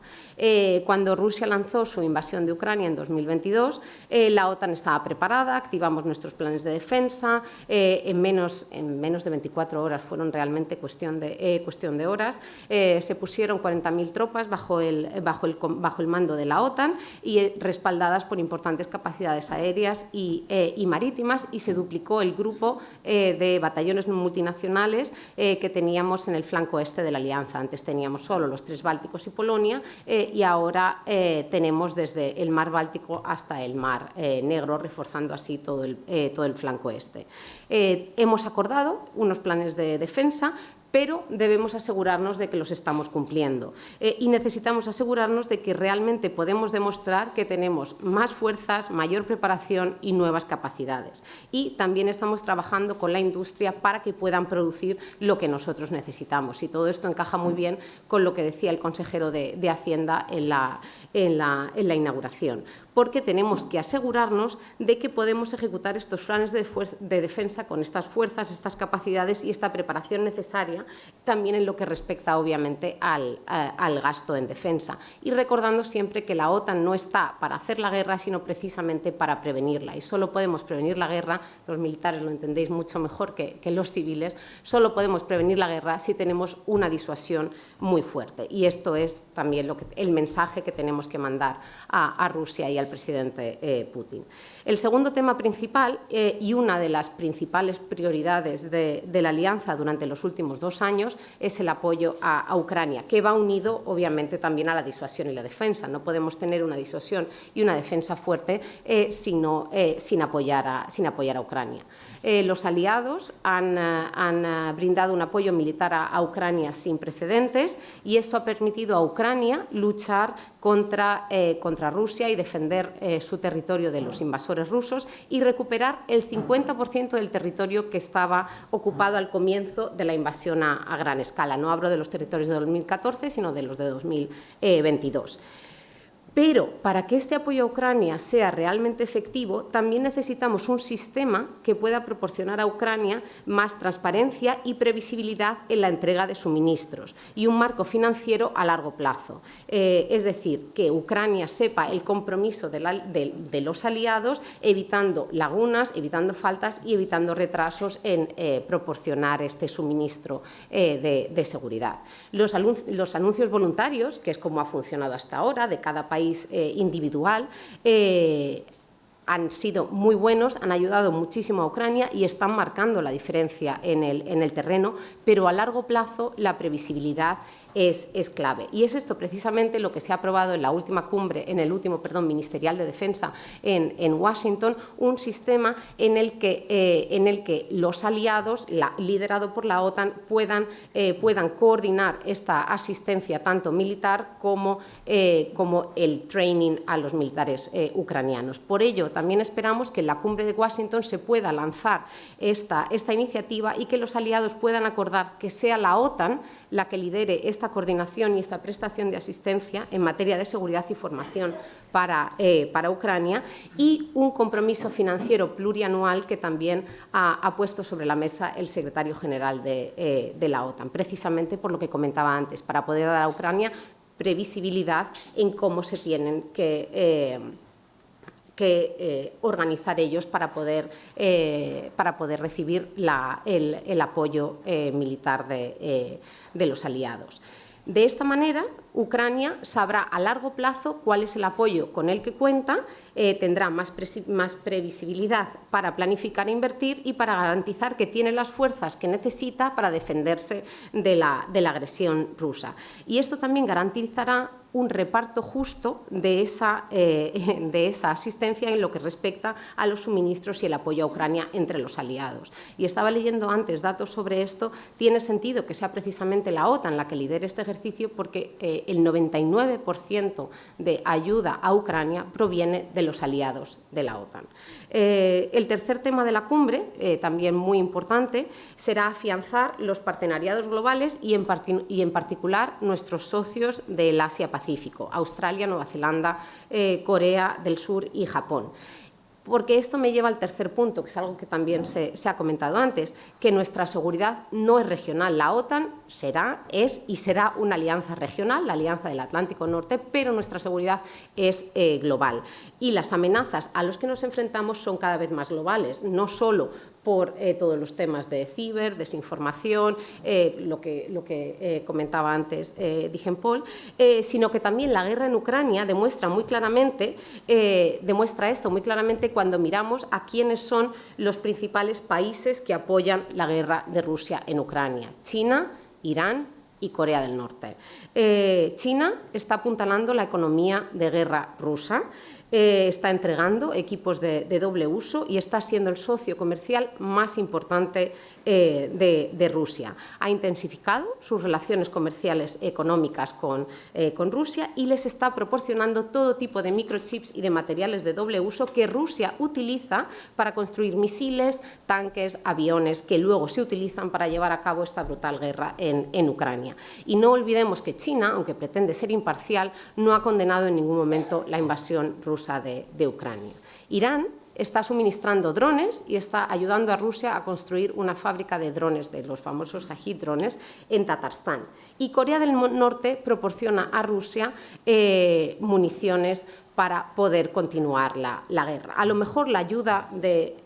Cuando Rusia lanzó su invasión de Ucrania en 2022, la OTAN estaba preparada, activamos nuestros planes de defensa, en menos de 24 horas, fueron realmente cuestión de horas, se pusieron 40.000 tropas bajo el mando de la OTAN y respaldadas por importantes capacidades aéreas y marítimas, y se duplicó el grupo de batallones multinacionales que teníamos en el flanco este de la alianza. Antes teníamos solo los 3 bálticos y Polonia, y ahora tenemos desde el mar Báltico hasta el mar Negro, reforzando así todo el flanco este. Hemos acordado unos planes de defensa, pero debemos asegurarnos de que los estamos cumpliendo y necesitamos asegurarnos de que realmente podemos demostrar que tenemos más fuerzas, mayor preparación y nuevas capacidades. Y también estamos trabajando con la industria para que puedan producir lo que nosotros necesitamos. Y todo esto encaja muy bien con lo que decía el consejero de Hacienda en la inauguración, porque tenemos que asegurarnos de que podemos ejecutar estos planes de defensa con estas fuerzas, estas capacidades y esta preparación necesaria, también en lo que respecta obviamente al gasto en defensa, y recordando siempre que la OTAN no está para hacer la guerra, sino precisamente para prevenirla, y solo podemos prevenir la guerra, los militares lo entendéis mucho mejor que los civiles, solo podemos prevenir la guerra si tenemos una disuasión muy fuerte, y esto es también el mensaje que tenemos que mandar a Rusia y al presidente Putin. El segundo tema principal y una de las principales prioridades de la alianza durante los últimos 2 años es el apoyo a Ucrania, que va unido obviamente también a la disuasión y la defensa. No podemos tener una disuasión y una defensa fuerte sin apoyar a Ucrania. Los aliados han brindado un apoyo militar a Ucrania sin precedentes, y esto ha permitido a Ucrania luchar contra Rusia y defender su territorio de los invasores rusos y recuperar el 50% del territorio que estaba ocupado al comienzo de la invasión a gran escala. No hablo de los territorios de 2014, sino de los de 2022. Pero para que este apoyo a Ucrania sea realmente efectivo, también necesitamos un sistema que pueda proporcionar a Ucrania más transparencia y previsibilidad en la entrega de suministros y un marco financiero a largo plazo. Es decir, que Ucrania sepa el compromiso de los aliados, evitando lagunas, evitando faltas y evitando retrasos en proporcionar este suministro de seguridad. Los anuncios voluntarios, que es como ha funcionado hasta ahora, de cada país individual, han sido muy buenos, han ayudado muchísimo a Ucrania y están marcando la diferencia en el terreno, pero a largo plazo la previsibilidad es clave. Y es esto precisamente lo que se ha aprobado en la última cumbre, en el último ministerial de defensa en Washington, un sistema en el que los aliados, liderado por la OTAN, puedan coordinar esta asistencia tanto militar como el training a los militares ucranianos. Por ello, también esperamos que en la cumbre de Washington se pueda lanzar esta iniciativa y que los aliados puedan acordar que sea la OTAN la que lidere esta coordinación y esta prestación de asistencia en materia de seguridad y formación para Ucrania, y un compromiso financiero plurianual que también ha puesto sobre la mesa el secretario general de la OTAN, precisamente por lo que comentaba antes, para poder dar a Ucrania previsibilidad en cómo se tienen que organizar ellos para poder recibir el apoyo militar de los aliados. De esta manera, Ucrania sabrá a largo plazo cuál es el apoyo con el que cuenta, tendrá más previsibilidad para planificar e invertir y para garantizar que tiene las fuerzas que necesita para defenderse de la agresión rusa. Y esto también garantizará un reparto justo de esa asistencia en lo que respecta a los suministros y el apoyo a Ucrania entre los aliados. Y estaba leyendo antes datos sobre esto. Tiene sentido que sea precisamente la OTAN la que lidere este ejercicio, porque el 99% de ayuda a Ucrania proviene de los aliados de la OTAN. El tercer tema de la cumbre, también muy importante, será afianzar los partenariados globales y en particular nuestros socios del Asia-Pacífico, Australia, Nueva Zelanda, Corea del Sur y Japón. Porque esto me lleva al tercer punto, que es algo que también se ha comentado antes, que nuestra seguridad no es regional. La OTAN es y será una alianza regional, la Alianza del Atlántico Norte, pero nuestra seguridad es global. Y las amenazas a las que nos enfrentamos son cada vez más globales, no solo por todos los temas de ciber, desinformación, lo que comentaba antes Dijen-Paul, sino que también la guerra en Ucrania demuestra esto muy claramente cuando miramos a quiénes son los principales países que apoyan la guerra de Rusia en Ucrania: China, Irán y Corea del Norte. China está apuntalando la economía de guerra rusa. Está entregando equipos de doble uso y está siendo el socio comercial más importante de Rusia. Ha intensificado sus relaciones comerciales económicas con Rusia y les está proporcionando todo tipo de microchips y de materiales de doble uso que Rusia utiliza para construir misiles, tanques, aviones, que luego se utilizan para llevar a cabo esta brutal guerra en Ucrania. Y no olvidemos que China, aunque pretende ser imparcial, no ha condenado en ningún momento la invasión rusa de Ucrania. Irán está suministrando drones y está ayudando a Rusia a construir una fábrica de drones, de los famosos Shahid drones, en Tatarstán. Y Corea del Norte proporciona a Rusia municiones para poder continuar la guerra. A lo mejor la ayuda de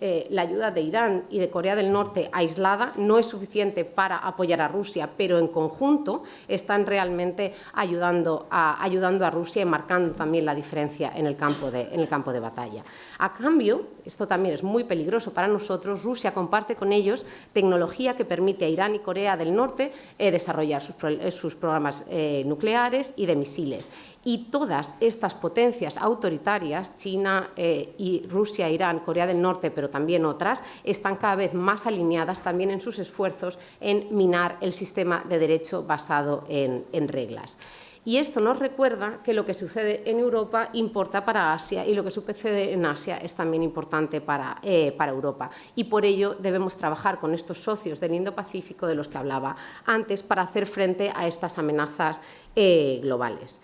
Irán y de Corea del Norte aislada no es suficiente para apoyar a Rusia, pero en conjunto están realmente ayudando a Rusia y marcando también la diferencia en el campo de batalla. A cambio, esto también es muy peligroso para nosotros, Rusia comparte con ellos tecnología que permite a Irán y Corea del Norte desarrollar sus programas nucleares y de misiles. Y todas estas potencias autoritarias, China, y Rusia, Irán, Corea del Norte, pero también otras, están cada vez más alineadas también en sus esfuerzos en minar el sistema de derecho basado en reglas. Y esto nos recuerda que lo que sucede en Europa importa para Asia y lo que sucede en Asia es también importante para Europa. Y por ello debemos trabajar con estos socios del Indo-Pacífico de los que hablaba antes para hacer frente a estas amenazas globales.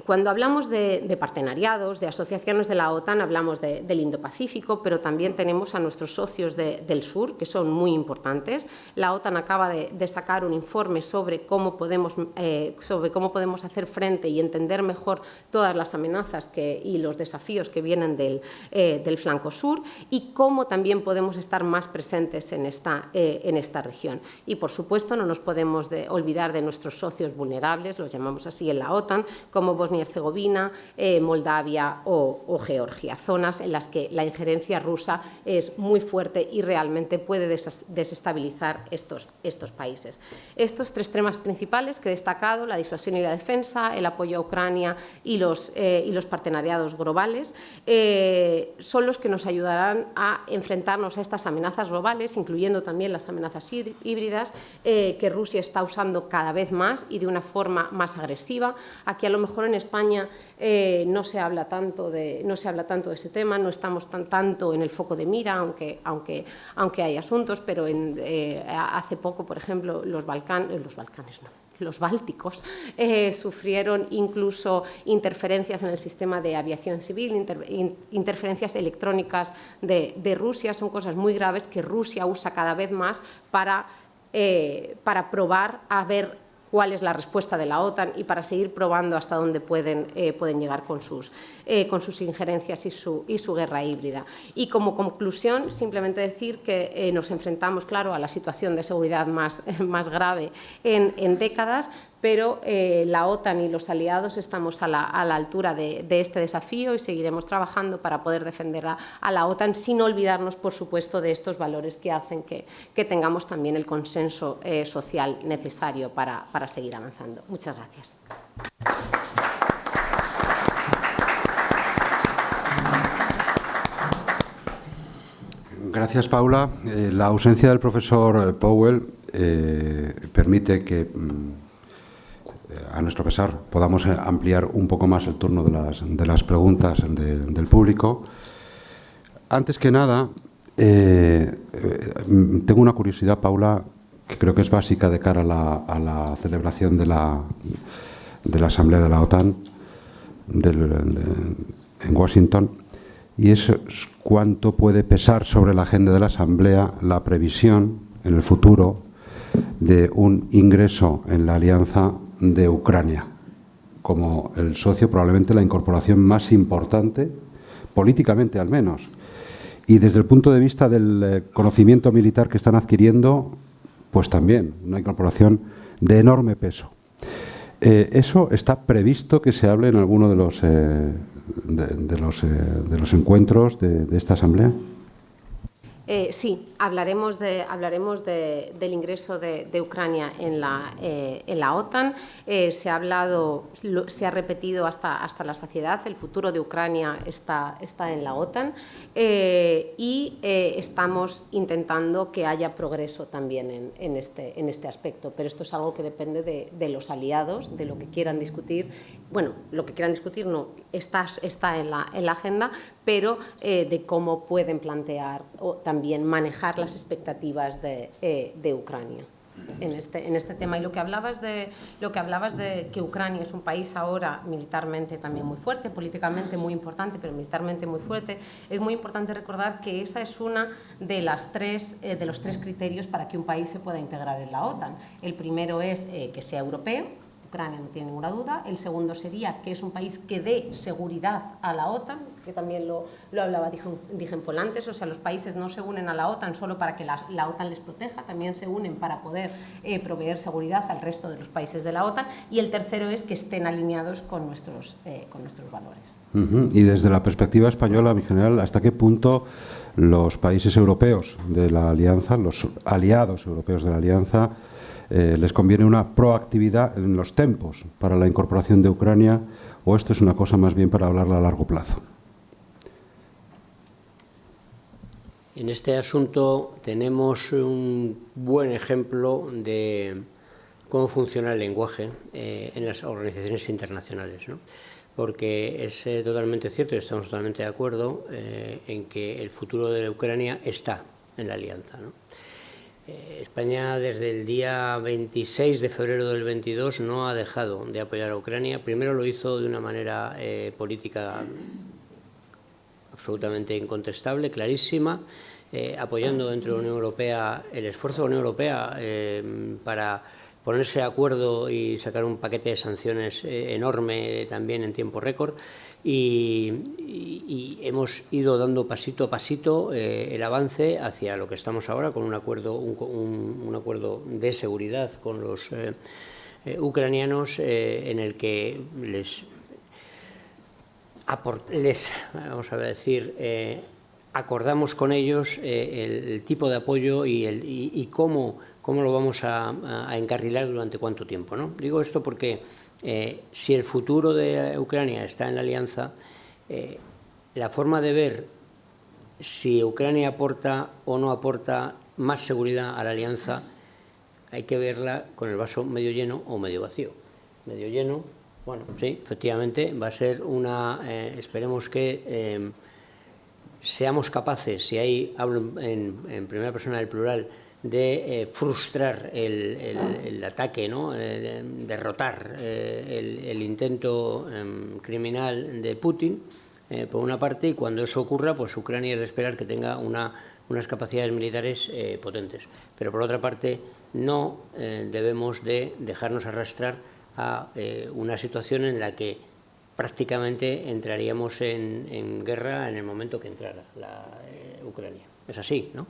Cuando hablamos de partenariados, de asociaciones de la OTAN, hablamos del Indo-Pacífico, pero también tenemos a nuestros socios del sur, que son muy importantes. La OTAN acaba de sacar un informe sobre cómo podemos hacer frente y entender mejor todas las amenazas y los desafíos que vienen del flanco sur y cómo también podemos estar más presentes en esta región. Y, por supuesto, no nos podemos olvidar de nuestros socios vulnerables, los llamamos así en la OTAN, como Bosnia y Herzegovina, Moldavia o Georgia, zonas en las que la injerencia rusa es muy fuerte y realmente puede desestabilizar estos países. Estos tres temas principales que he destacado, la disuasión y la defensa, el apoyo a Ucrania y los partenariados globales, son los que nos ayudarán a enfrentarnos a estas amenazas globales, incluyendo también las amenazas híbridas que Rusia está usando cada vez más y de una forma más agresiva. Aquí a lo mejor en España no se habla tanto de ese tema, no estamos tanto en el foco de mira, aunque hay asuntos, pero hace poco, por ejemplo, los bálticos sufrieron incluso interferencias en el sistema de aviación civil, interferencias electrónicas de Rusia. Son cosas muy graves que Rusia usa cada vez más para probar a ver cuál es la respuesta de la OTAN y para seguir probando hasta dónde pueden llegar con sus injerencias y su guerra híbrida. Y como conclusión, simplemente decir que nos enfrentamos, claro, a la situación de seguridad más grave en décadas, pero la OTAN y los aliados estamos a la altura de este desafío y seguiremos trabajando para poder defender a la OTAN sin olvidarnos, por supuesto, de estos valores que hacen que tengamos también el consenso social necesario para seguir avanzando. Muchas gracias. Gracias, Paula. La ausencia del profesor Powell permite que, a nuestro pesar, podamos ampliar un poco más el turno de las preguntas del público. Antes que nada, tengo una curiosidad, Paula, que creo que es básica de cara a la celebración de la Asamblea de la OTAN en Washington, y es cuánto puede pesar sobre la agenda de la Asamblea la previsión en el futuro de un ingreso en la alianza de Ucrania como el socio, probablemente la incorporación más importante, políticamente al menos, y desde el punto de vista del conocimiento militar que están adquiriendo, pues también una incorporación de enorme peso. ¿Eso está previsto que se hable en alguno de los encuentros de esta Asamblea? Sí, hablaremos del ingreso de Ucrania en la OTAN. Se ha repetido hasta la saciedad, el futuro de Ucrania está en la OTAN y estamos intentando que haya progreso también en este aspecto. Pero esto es algo que depende de los aliados, de lo que quieran discutir. Bueno, lo que quieran discutir no está en la agenda, pero de cómo pueden plantear o también manejar las expectativas de Ucrania en este tema. Y lo que hablabas de que Ucrania es un país ahora militarmente también muy fuerte, políticamente muy importante, pero militarmente muy fuerte, es muy importante recordar que esa es una de los tres criterios para que un país se pueda integrar en la OTAN. El primero es que sea europeo. Ucrania no tiene ninguna duda. El segundo sería que es un país que dé seguridad a la OTAN, que también lo hablaba Dijen-Pol antes, o sea, los países no se unen a la OTAN solo para que la OTAN les proteja, también se unen para poder proveer seguridad al resto de los países de la OTAN. Y el tercero es que estén alineados con nuestros valores. Y desde la perspectiva española, mi general, ¿hasta qué punto los países europeos de la Alianza, los aliados europeos de la Alianza, les conviene una proactividad en los tiempos para la incorporación de Ucrania, o esto es una cosa más bien para hablarla a largo plazo? En este asunto tenemos un buen ejemplo de cómo funciona el lenguaje en las organizaciones internacionales, ¿no? Porque es totalmente cierto y estamos totalmente de acuerdo en que el futuro de Ucrania está en la alianza, ¿no? España desde el día 26 de febrero del 22 no ha dejado de apoyar a Ucrania. Primero lo hizo de una manera política absolutamente incontestable, clarísima, apoyando dentro de la Unión Europea el esfuerzo de la Unión Europea para ponerse de acuerdo y sacar un paquete de sanciones enorme también en tiempo récord. Y hemos ido dando pasito a pasito el avance hacia lo que estamos ahora, con un acuerdo de seguridad con los ucranianos en el que les vamos a decir, acordamos con ellos el tipo de apoyo y cómo lo vamos a encarrilar durante cuánto tiempo, ¿no? Digo esto porque si el futuro de Ucrania está en la alianza, la forma de ver si Ucrania aporta o no aporta más seguridad a la alianza hay que verla con el vaso medio lleno o medio vacío. Medio lleno, bueno, sí, efectivamente, va a ser esperemos que seamos capaces, si ahí hablo en primera persona del plural, de frustrar el ataque, ¿no? Derrotar el intento criminal de Putin, por una parte, y cuando eso ocurra, pues Ucrania es de esperar que tenga unas capacidades militares potentes. Pero por otra parte, no debemos de dejarnos arrastrar a una situación en la que prácticamente entraríamos en guerra en el momento que entrara Ucrania. Es así, ¿no?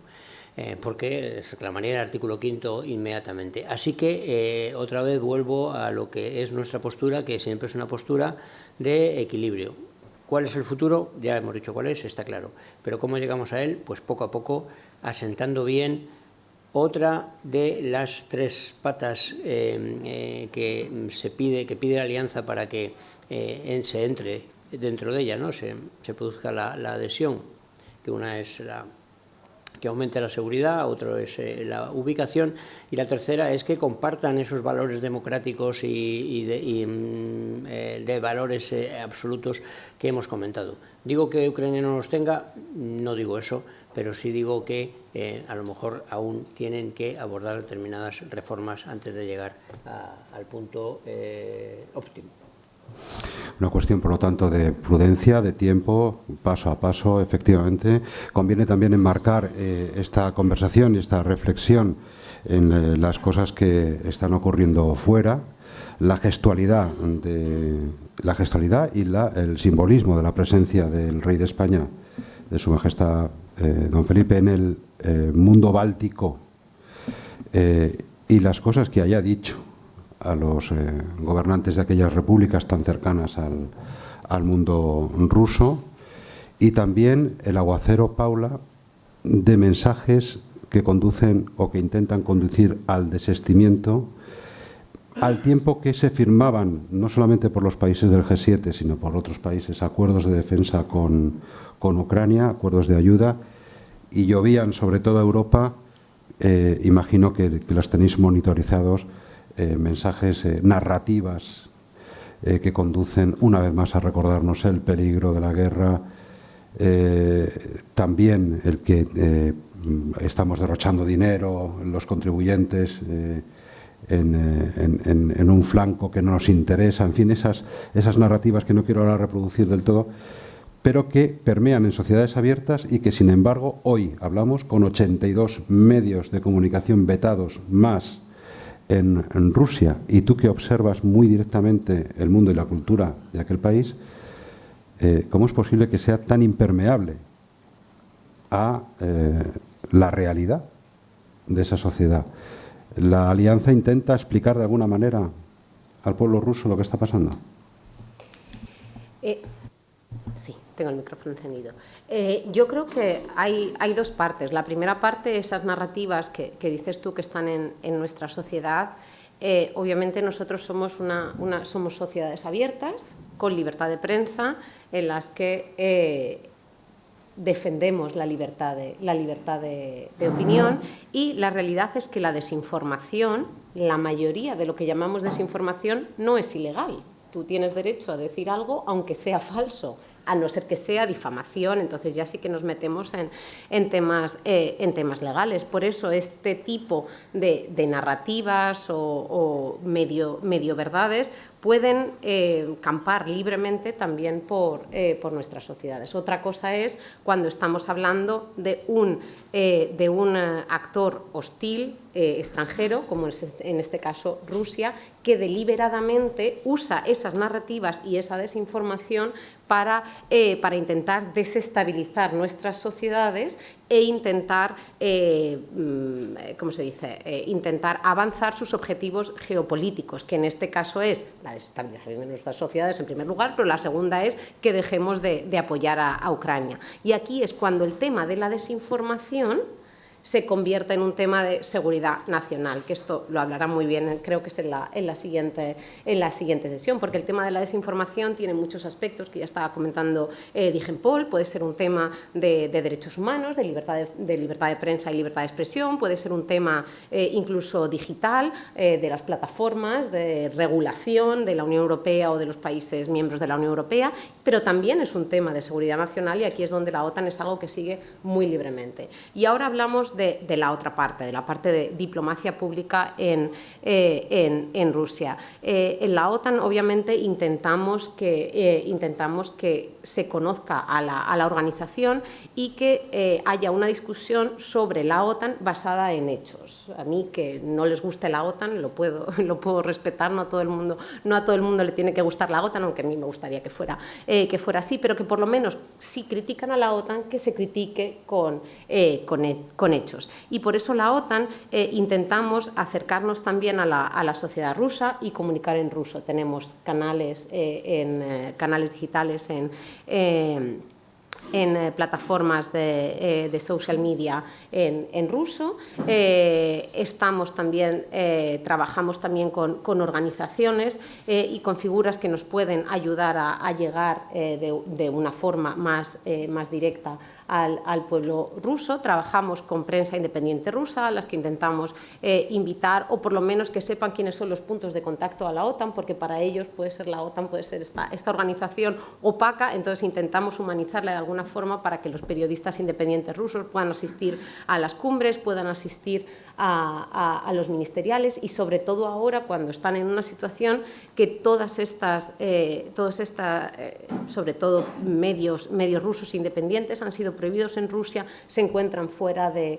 Porque se reclamaría el artículo 5 inmediatamente. Así que, otra vez vuelvo a lo que es nuestra postura, que siempre es una postura de equilibrio. ¿Cuál es el futuro? Ya hemos dicho cuál es, está claro. Pero ¿cómo llegamos a él? Pues poco a poco, asentando bien otra de las tres patas que pide la alianza para que se entre dentro de ella, ¿no? Se produzca la adhesión, que una es que aumente la seguridad, otro es la ubicación, y la tercera es que compartan esos valores democráticos y de valores absolutos que hemos comentado. ¿Digo que Ucrania no los tenga? No digo eso, pero sí digo que a lo mejor aún tienen que abordar determinadas reformas antes de llegar al punto óptimo. Una cuestión, por lo tanto, de prudencia, de tiempo, paso a paso, efectivamente. Conviene también enmarcar esta conversación y esta reflexión en las cosas que están ocurriendo fuera, la gestualidad y el simbolismo de la presencia del rey de España, de Su Majestad don Felipe, en el mundo báltico, y las cosas que haya dicho a los gobernantes de aquellas repúblicas tan cercanas al mundo ruso, y también el aguacero, Paula, de mensajes que conducen o que intentan conducir al desistimiento, al tiempo que se firmaban, no solamente por los países del G7, sino por otros países, acuerdos de defensa con Ucrania, acuerdos de ayuda, y llovían sobre toda Europa, imagino que los tenéis monitorizados, mensajes, narrativas que conducen una vez más a recordarnos el peligro de la guerra, también el que estamos derrochando dinero, los contribuyentes, en un flanco que no nos interesa, en fin, esas narrativas que no quiero ahora reproducir del todo, pero que permean en sociedades abiertas y que, sin embargo, hoy hablamos con 82 medios de comunicación vetados más en Rusia, y tú que observas muy directamente el mundo y la cultura de aquel país, ¿cómo es posible que sea tan impermeable a la realidad de esa sociedad? ¿La alianza intenta explicar de alguna manera al pueblo ruso lo que está pasando? Sí, tengo el micrófono encendido. Yo creo que hay dos partes. La primera parte, esas narrativas que dices tú que están en nuestra sociedad. Obviamente nosotros somos somos sociedades abiertas, con libertad de prensa, en las que defendemos la libertad de opinión, y la realidad es que la desinformación, la mayoría de lo que llamamos desinformación, no es ilegal. Tú tienes derecho a decir algo aunque sea falso, a no ser que sea difamación. Entonces ya sí que nos metemos en temas legales. Por eso este tipo de narrativas o medio verdades pueden campar libremente también por nuestras sociedades. Otra cosa es cuando estamos hablando de un actor hostil extranjero, como es en este caso Rusia, que deliberadamente usa esas narrativas y esa desinformación para intentar desestabilizar nuestras sociedades e intentar, ¿cómo se dice?, intentar avanzar sus objetivos geopolíticos, que en este caso es la desestabilización de nuestras sociedades en primer lugar, pero la segunda es que dejemos de apoyar a Ucrania. Y aquí es cuando el tema de la desinformación se convierta en un tema de seguridad nacional, que esto lo hablará muy bien, creo que es en la siguiente sesión, porque el tema de la desinformación tiene muchos aspectos que ya estaba comentando Dijen-Pol. Puede ser un tema de derechos humanos, de libertad de prensa y libertad de expresión, puede ser un tema incluso digital, de las plataformas, de regulación de la Unión Europea o de los países miembros de la Unión Europea, pero también es un tema de seguridad nacional, y aquí es donde la OTAN es algo que sigue muy libremente. Y ahora hablamos de la otra parte, de la parte de diplomacia pública en Rusia. En la OTAN, obviamente, intentamos que se conozca a la organización y que haya una discusión sobre la OTAN basada en hechos. A mí, que no les guste la OTAN, lo puedo respetar, no a todo el mundo le tiene que gustar la OTAN, aunque a mí me gustaría que fuera así, pero que por lo menos, si critican a la OTAN, que se critique con hechos. Y por eso la OTAN intentamos acercarnos también a la sociedad rusa y comunicar en ruso. Tenemos canales digitales en plataformas de social media en ruso. Trabajamos también con organizaciones y con figuras que nos pueden ayudar a llegar de una forma más directa al pueblo ruso. Trabajamos con prensa independiente rusa, a las que intentamos invitar, o por lo menos que sepan quiénes son los puntos de contacto a la OTAN, porque para ellos puede ser la OTAN, puede ser esta organización opaca. Entonces intentamos humanizarla de alguna forma para que los periodistas independientes rusos puedan asistir a las cumbres, puedan asistir a los ministeriales, y sobre todo ahora, cuando están en una situación que sobre todo medios rusos independientes han sido prohibidos en Rusia, se encuentran fuera de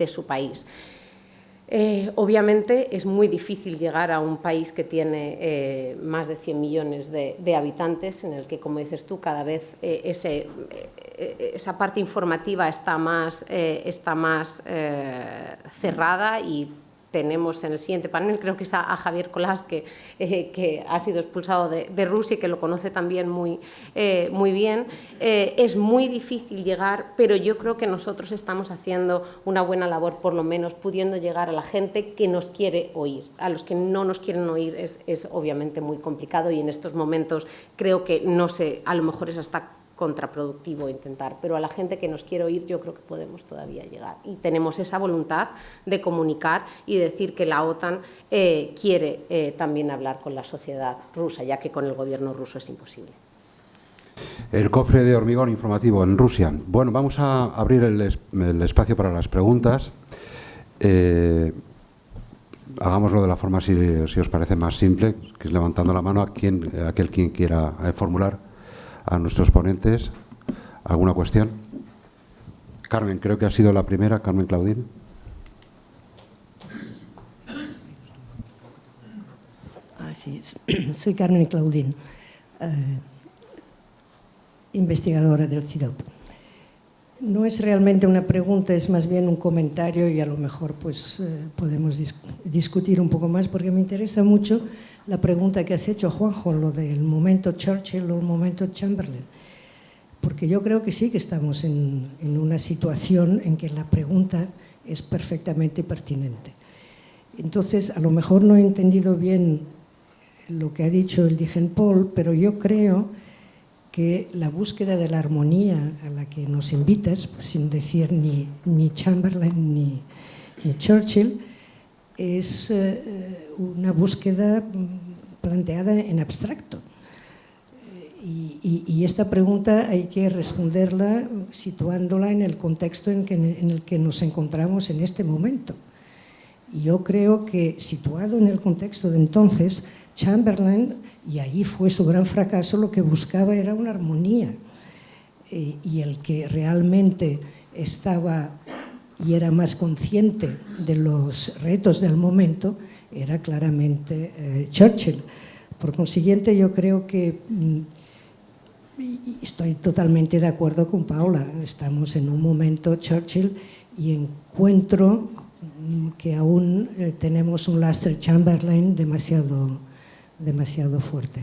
su país. Obviamente es muy difícil llegar a un país que tiene más de 100 millones de habitantes, en el que, como dices tú, cada vez esa parte informativa está más cerrada. Y tenemos en el siguiente panel, creo que es a Javier Colás, que ha sido expulsado de Rusia y que lo conoce también muy bien. Es muy difícil llegar, pero yo creo que nosotros estamos haciendo una buena labor, por lo menos pudiendo llegar a la gente que nos quiere oír. A los que no nos quieren oír es obviamente muy complicado, y en estos momentos creo que a lo mejor es hasta contraproductivo intentar, pero a la gente que nos quiere oír yo creo que podemos todavía llegar, y tenemos esa voluntad de comunicar y decir que la OTAN quiere también hablar con la sociedad rusa, ya que con el gobierno ruso es imposible. El cofre de hormigón informativo en Rusia. Bueno, vamos a abrir el espacio para las preguntas. Hagámoslo de la forma, si os parece, más simple, que es levantando la mano a aquel quien quiera formular a nuestros ponentes. ¿Alguna cuestión? Carmen, creo que ha sido la primera. Carmen Claudín. Así es. Soy Carmen Claudín, investigadora del CIDOP. No es realmente una pregunta, es más bien un comentario, y a lo mejor podemos discutir un poco más, porque me interesa mucho la pregunta que has hecho, Juanjo, lo del momento Churchill o el momento Chamberlain, porque yo creo que sí que estamos en una situación en que la pregunta es perfectamente pertinente. Entonces, a lo mejor no he entendido bien lo que ha dicho el Dijen-Pol, pero yo creo que la búsqueda de la armonía a la que nos invitas, sin decir ni Chamberlain ni Churchill, es una búsqueda planteada en abstracto. Y esta pregunta hay que responderla situándola en el contexto en el que nos encontramos en este momento. Y yo creo que, situado en el contexto de entonces, Chamberlain, y ahí fue su gran fracaso, lo que buscaba era una armonía. Y el que realmente estaba y era más consciente de los retos del momento era claramente Churchill. Por consiguiente, yo creo que y estoy totalmente de acuerdo con Paula. Estamos en un momento Churchill y encuentro que aún tenemos un Lasker Chamberlain demasiado fuerte.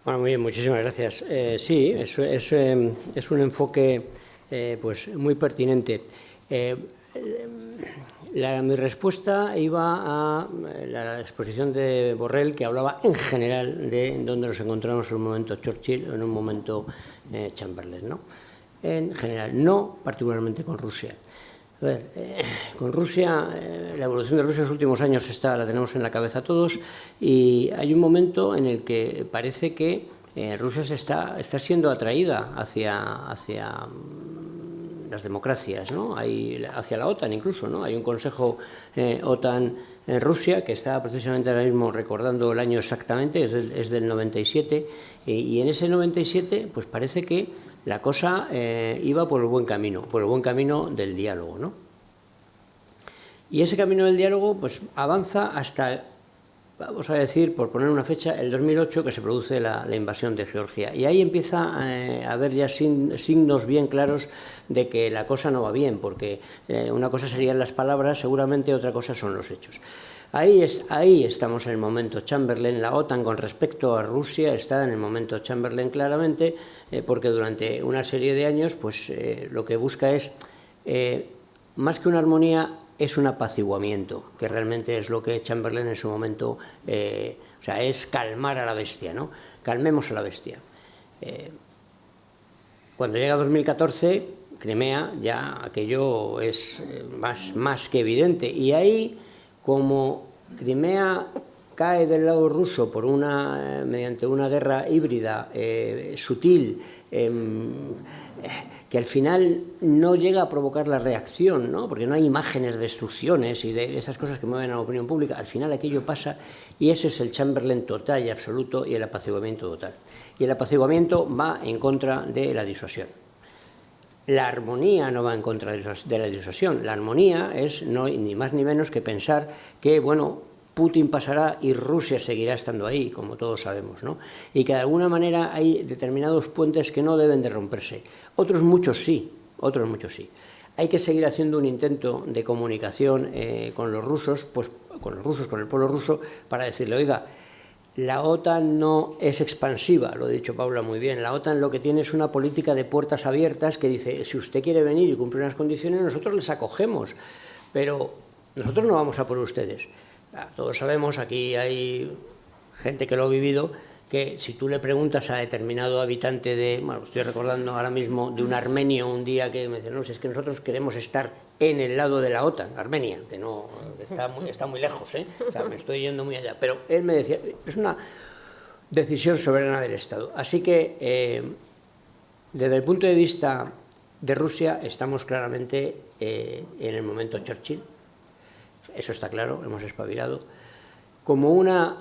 Bueno, muy bien, muchísimas gracias. Sí, es un enfoque pues muy pertinente. Mi respuesta iba a la exposición de Borrell, que hablaba en general de dónde nos encontramos en un momento Churchill o en un momento Chamberlain, ¿no? En general, no particularmente con Rusia. A ver, con Rusia, la evolución de Rusia en los últimos años la tenemos en la cabeza todos, y hay un momento en el que parece que Rusia está siendo atraída hacia las democracias, ¿no? Hacia la OTAN incluso, ¿no? Hay un Consejo OTAN en Rusia que está precisamente ahora mismo recordando el año exactamente, es del 97, y en ese 97 pues parece que la cosa iba por el buen camino del diálogo, ¿no? Y ese camino del diálogo pues avanza hasta, vamos a decir, por poner una fecha, el 2008, que se produce la invasión de Georgia. Y ahí empieza a haber ya signos bien claros de que la cosa no va bien, porque una cosa serían las palabras, seguramente otra cosa son los hechos. Ahí estamos en el momento Chamberlain. La OTAN con respecto a Rusia está en el momento Chamberlain claramente, porque durante una serie de años pues, lo que busca es, más que una armonía, es un apaciguamiento, que realmente es lo que Chamberlain en su momento, o sea, es calmar a la bestia, ¿no? Calmemos a la bestia. Cuando llega 2014, Crimea, ya aquello es más que evidente, y ahí, como Crimea cae del lado ruso mediante una guerra híbrida, sutil, que al final no llega a provocar la reacción, ¿no? Porque no hay imágenes de destrucciones y de esas cosas que mueven a la opinión pública. Al final aquello pasa, y ese es el Chamberlain total y absoluto, y el apaciguamiento total. Y el apaciguamiento va en contra de la disuasión. La armonía no va en contra de la disuasión. La armonía es ni más ni menos que pensar que, bueno, Putin pasará y Rusia seguirá estando ahí, como todos sabemos, ¿no? Y que de alguna manera hay determinados puentes que no deben de romperse. Otros muchos sí. Hay que seguir haciendo un intento de comunicación con los rusos, con el pueblo ruso, para decirle, oiga, la OTAN no es expansiva, lo ha dicho Paula muy bien. La OTAN lo que tiene es una política de puertas abiertas que dice, si usted quiere venir y cumplir unas condiciones, nosotros les acogemos, pero nosotros no vamos a por ustedes. Todos sabemos, aquí hay gente que lo ha vivido, que si tú le preguntas a determinado habitante bueno, estoy recordando ahora mismo de un armenio un día que me dice, no, si es que nosotros queremos estar en el lado de la OTAN, Armenia, que no está muy lejos, o sea, me estoy yendo muy allá, pero él me decía, es una decisión soberana del Estado. Así que, desde el punto de vista de Rusia, estamos claramente en el momento Churchill. Eso está claro, hemos espabilado. Como una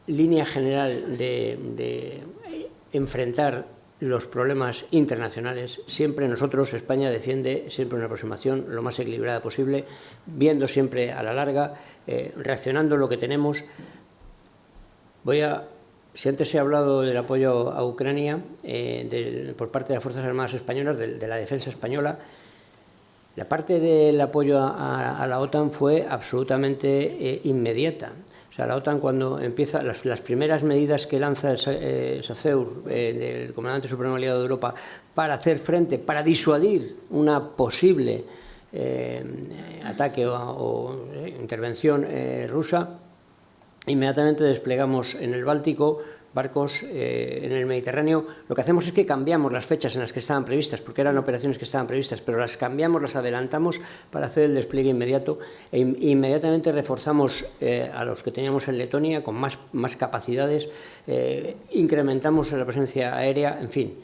línea general de enfrentar los problemas internacionales, siempre nosotros, España, defiende siempre una aproximación lo más equilibrada posible, viendo siempre a la larga, reaccionando lo que tenemos. Si antes he hablado del apoyo a Ucrania por parte de las Fuerzas Armadas Españolas, de la defensa española, la parte del apoyo a la OTAN fue absolutamente inmediata. O sea, la OTAN, cuando empieza las primeras medidas que lanza el SACEUR, del Comandante Supremo Aliado de Europa, para hacer frente, para disuadir una posible ataque o intervención rusa, inmediatamente desplegamos en el Báltico barcos, en el Mediterráneo. Lo que hacemos es que cambiamos las fechas en las que estaban previstas, porque eran operaciones que estaban previstas, pero las cambiamos, las adelantamos para hacer el despliegue inmediato, e inmediatamente reforzamos a los que teníamos en Letonia con más capacidades, incrementamos la presencia aérea, en fin.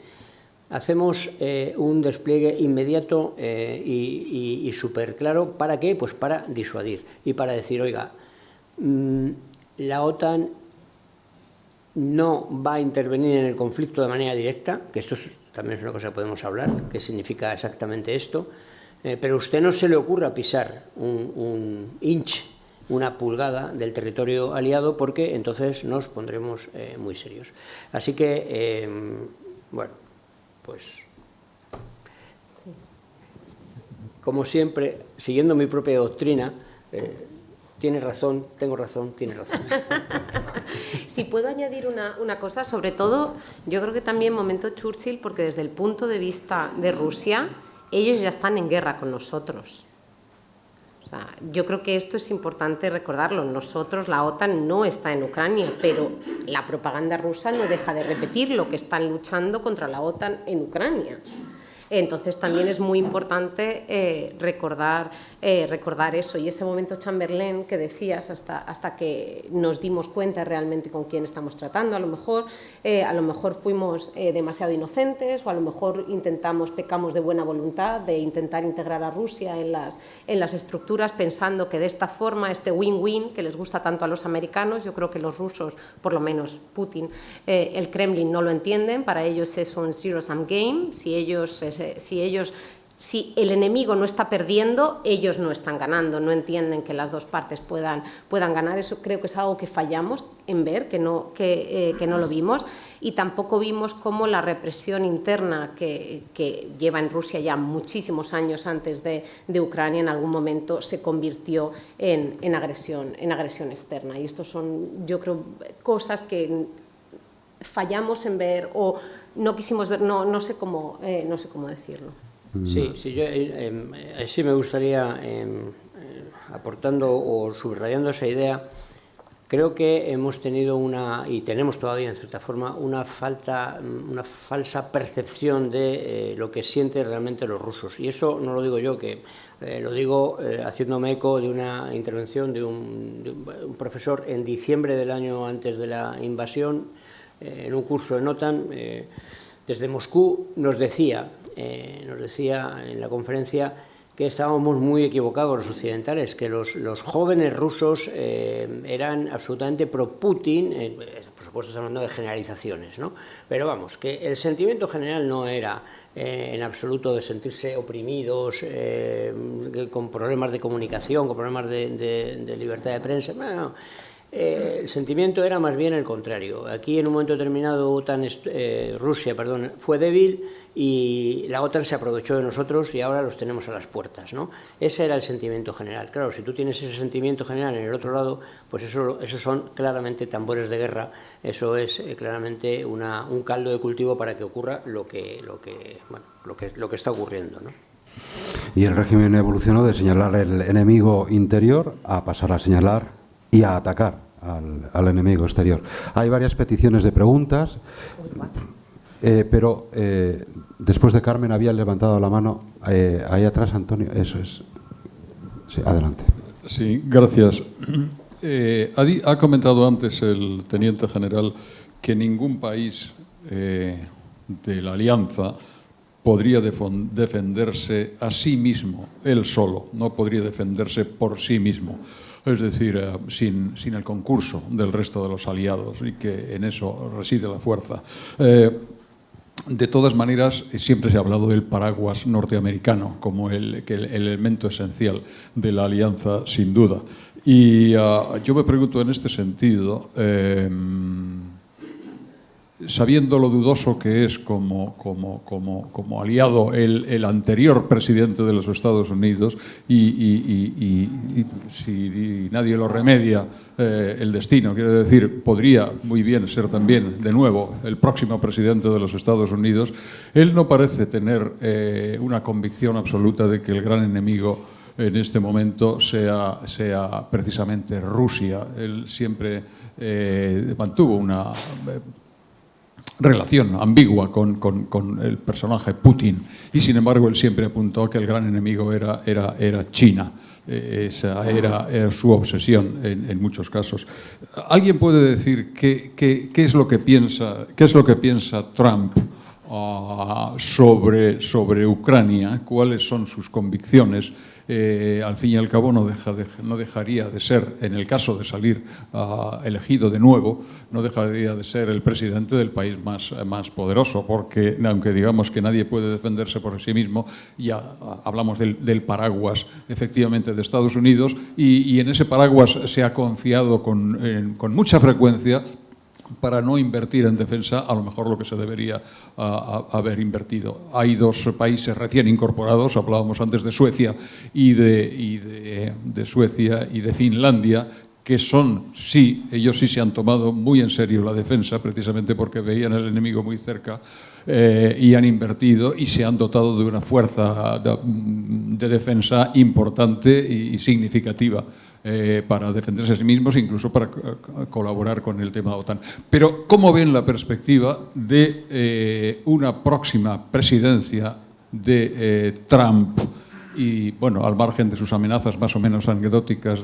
Hacemos un despliegue inmediato y súper claro. ¿Para qué? Pues para disuadir y para decir, oiga, la OTAN no va a intervenir en el conflicto de manera directa, que esto también es una cosa que podemos hablar, qué significa exactamente esto, pero a usted no se le ocurra pisar un inch una pulgada del territorio aliado, porque entonces nos pondremos muy serios. Así que, bueno, pues como siempre, siguiendo mi propia doctrina, tiene razón, tengo razón, tiene razón. Si puedo añadir una cosa, sobre todo, yo creo que también momento Churchill, porque desde el punto de vista de Rusia, ellos ya están en guerra con nosotros. O sea, yo creo que esto es importante recordarlo. Nosotros, la OTAN no está en Ucrania, pero la propaganda rusa no deja de repetirlo, que están luchando contra la OTAN en Ucrania. Entonces también es muy importante recordar eso, y ese momento Chamberlain que decías, hasta que nos dimos cuenta realmente con quién estamos tratando. A lo mejor fuimos demasiado inocentes, o a lo mejor pecamos de buena voluntad de intentar integrar a Rusia en las estructuras, pensando que de esta forma, este win-win que les gusta tanto a los americanos, yo creo que los rusos, por lo menos Putin, el Kremlin no lo entienden. Para ellos es un zero-sum game. Si el enemigo no está perdiendo, ellos no están ganando, no entienden que las dos partes puedan ganar. Eso creo que es algo que fallamos en ver, que no lo vimos, y tampoco vimos cómo la represión interna que lleva en Rusia ya muchísimos años antes de Ucrania, en algún momento se convirtió en agresión externa. Y estos son, yo creo, cosas que fallamos en ver o no quisimos ver, no sé cómo decirlo. Sí, yo sí me gustaría, aportando o subrayando esa idea, creo que hemos tenido y tenemos todavía en cierta forma una falsa percepción de lo que sienten realmente los rusos. Y eso no lo digo yo, que lo digo haciéndome eco de una intervención de un profesor en diciembre del año antes de la invasión, en un curso en OTAN, desde Moscú, nos decía en la conferencia que estábamos muy equivocados los occidentales, que los jóvenes rusos eran absolutamente pro-Putin. Por supuesto, estamos hablando de generalizaciones, ¿no? Pero vamos, que el sentimiento general no era en absoluto de sentirse oprimidos, con problemas de comunicación, con problemas de libertad de prensa. No. El sentimiento era más bien el contrario. Aquí, en un momento determinado, Rusia fue débil y la OTAN se aprovechó de nosotros, y ahora los tenemos a las puertas, ¿no? Ese era el sentimiento general. Claro, si tú tienes ese sentimiento general en el otro lado, pues eso son claramente tambores de guerra. Eso es claramente un caldo de cultivo para que ocurra lo que está ocurriendo, ¿no? Y el régimen evolucionó de señalar el enemigo interior a pasar a señalar y a atacar al enemigo exterior. Hay varias peticiones de preguntas, pero después de Carmen había levantado la mano. Ahí atrás, Antonio, eso es. Sí, adelante. Sí, gracias. Ha comentado antes el teniente general que ningún país de la Alianza podría defenderse a sí mismo, él solo, no podría defenderse por sí mismo. Es decir, sin el concurso del resto de los aliados, y que en eso reside la fuerza. De todas maneras, siempre se ha hablado del paraguas norteamericano como el elemento esencial de la alianza, sin duda. Y yo me pregunto en este sentido, sabiendo lo dudoso que es como aliado el anterior presidente de los Estados Unidos, y si nadie lo remedia, el destino, quiero decir, podría muy bien ser también de nuevo el próximo presidente de los Estados Unidos, él no parece tener una convicción absoluta de que el gran enemigo en este momento sea precisamente Rusia. Él siempre mantuvo una relación ambigua con el personaje Putin, y sin embargo él siempre apuntó que el gran enemigo era China. Esa era su obsesión en muchos casos. ¿Alguien puede decir qué es lo que piensa Trump sobre Ucrania, cuáles son sus convicciones. Al fin y al cabo no dejaría de ser, en el caso de salir elegido de nuevo, no dejaría de ser el presidente del país más poderoso, porque aunque digamos que nadie puede defenderse por sí mismo, ya hablamos del paraguas efectivamente de Estados Unidos, y en ese paraguas se ha confiado con mucha frecuencia para no invertir en defensa a lo mejor lo que se debería haber invertido. Hay dos países recién incorporados, hablábamos antes de Suecia y de Suecia y de Finlandia, que ellos sí se han tomado muy en serio la defensa, precisamente porque veían al enemigo muy cerca, y han invertido y se han dotado de una fuerza de defensa importante y significativa. Para defenderse a sí mismos, incluso para colaborar con el tema de la OTAN. Pero, ¿cómo ven la perspectiva de una próxima presidencia de Trump? Y, bueno, al margen de sus amenazas más o menos anecdóticas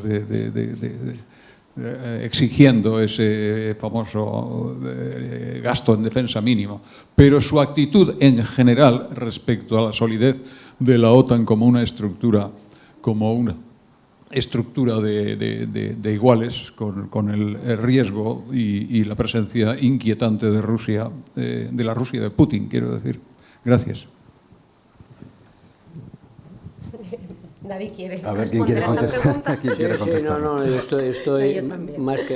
exigiendo ese famoso gasto en defensa mínimo, pero su actitud en general respecto a la solidez de la OTAN como una estructura de iguales, con el riesgo y la presencia inquietante de Rusia, de la Rusia de Putin, quiero decir. Gracias. Nadie quiere A ver quién quiere contestar. Yo estoy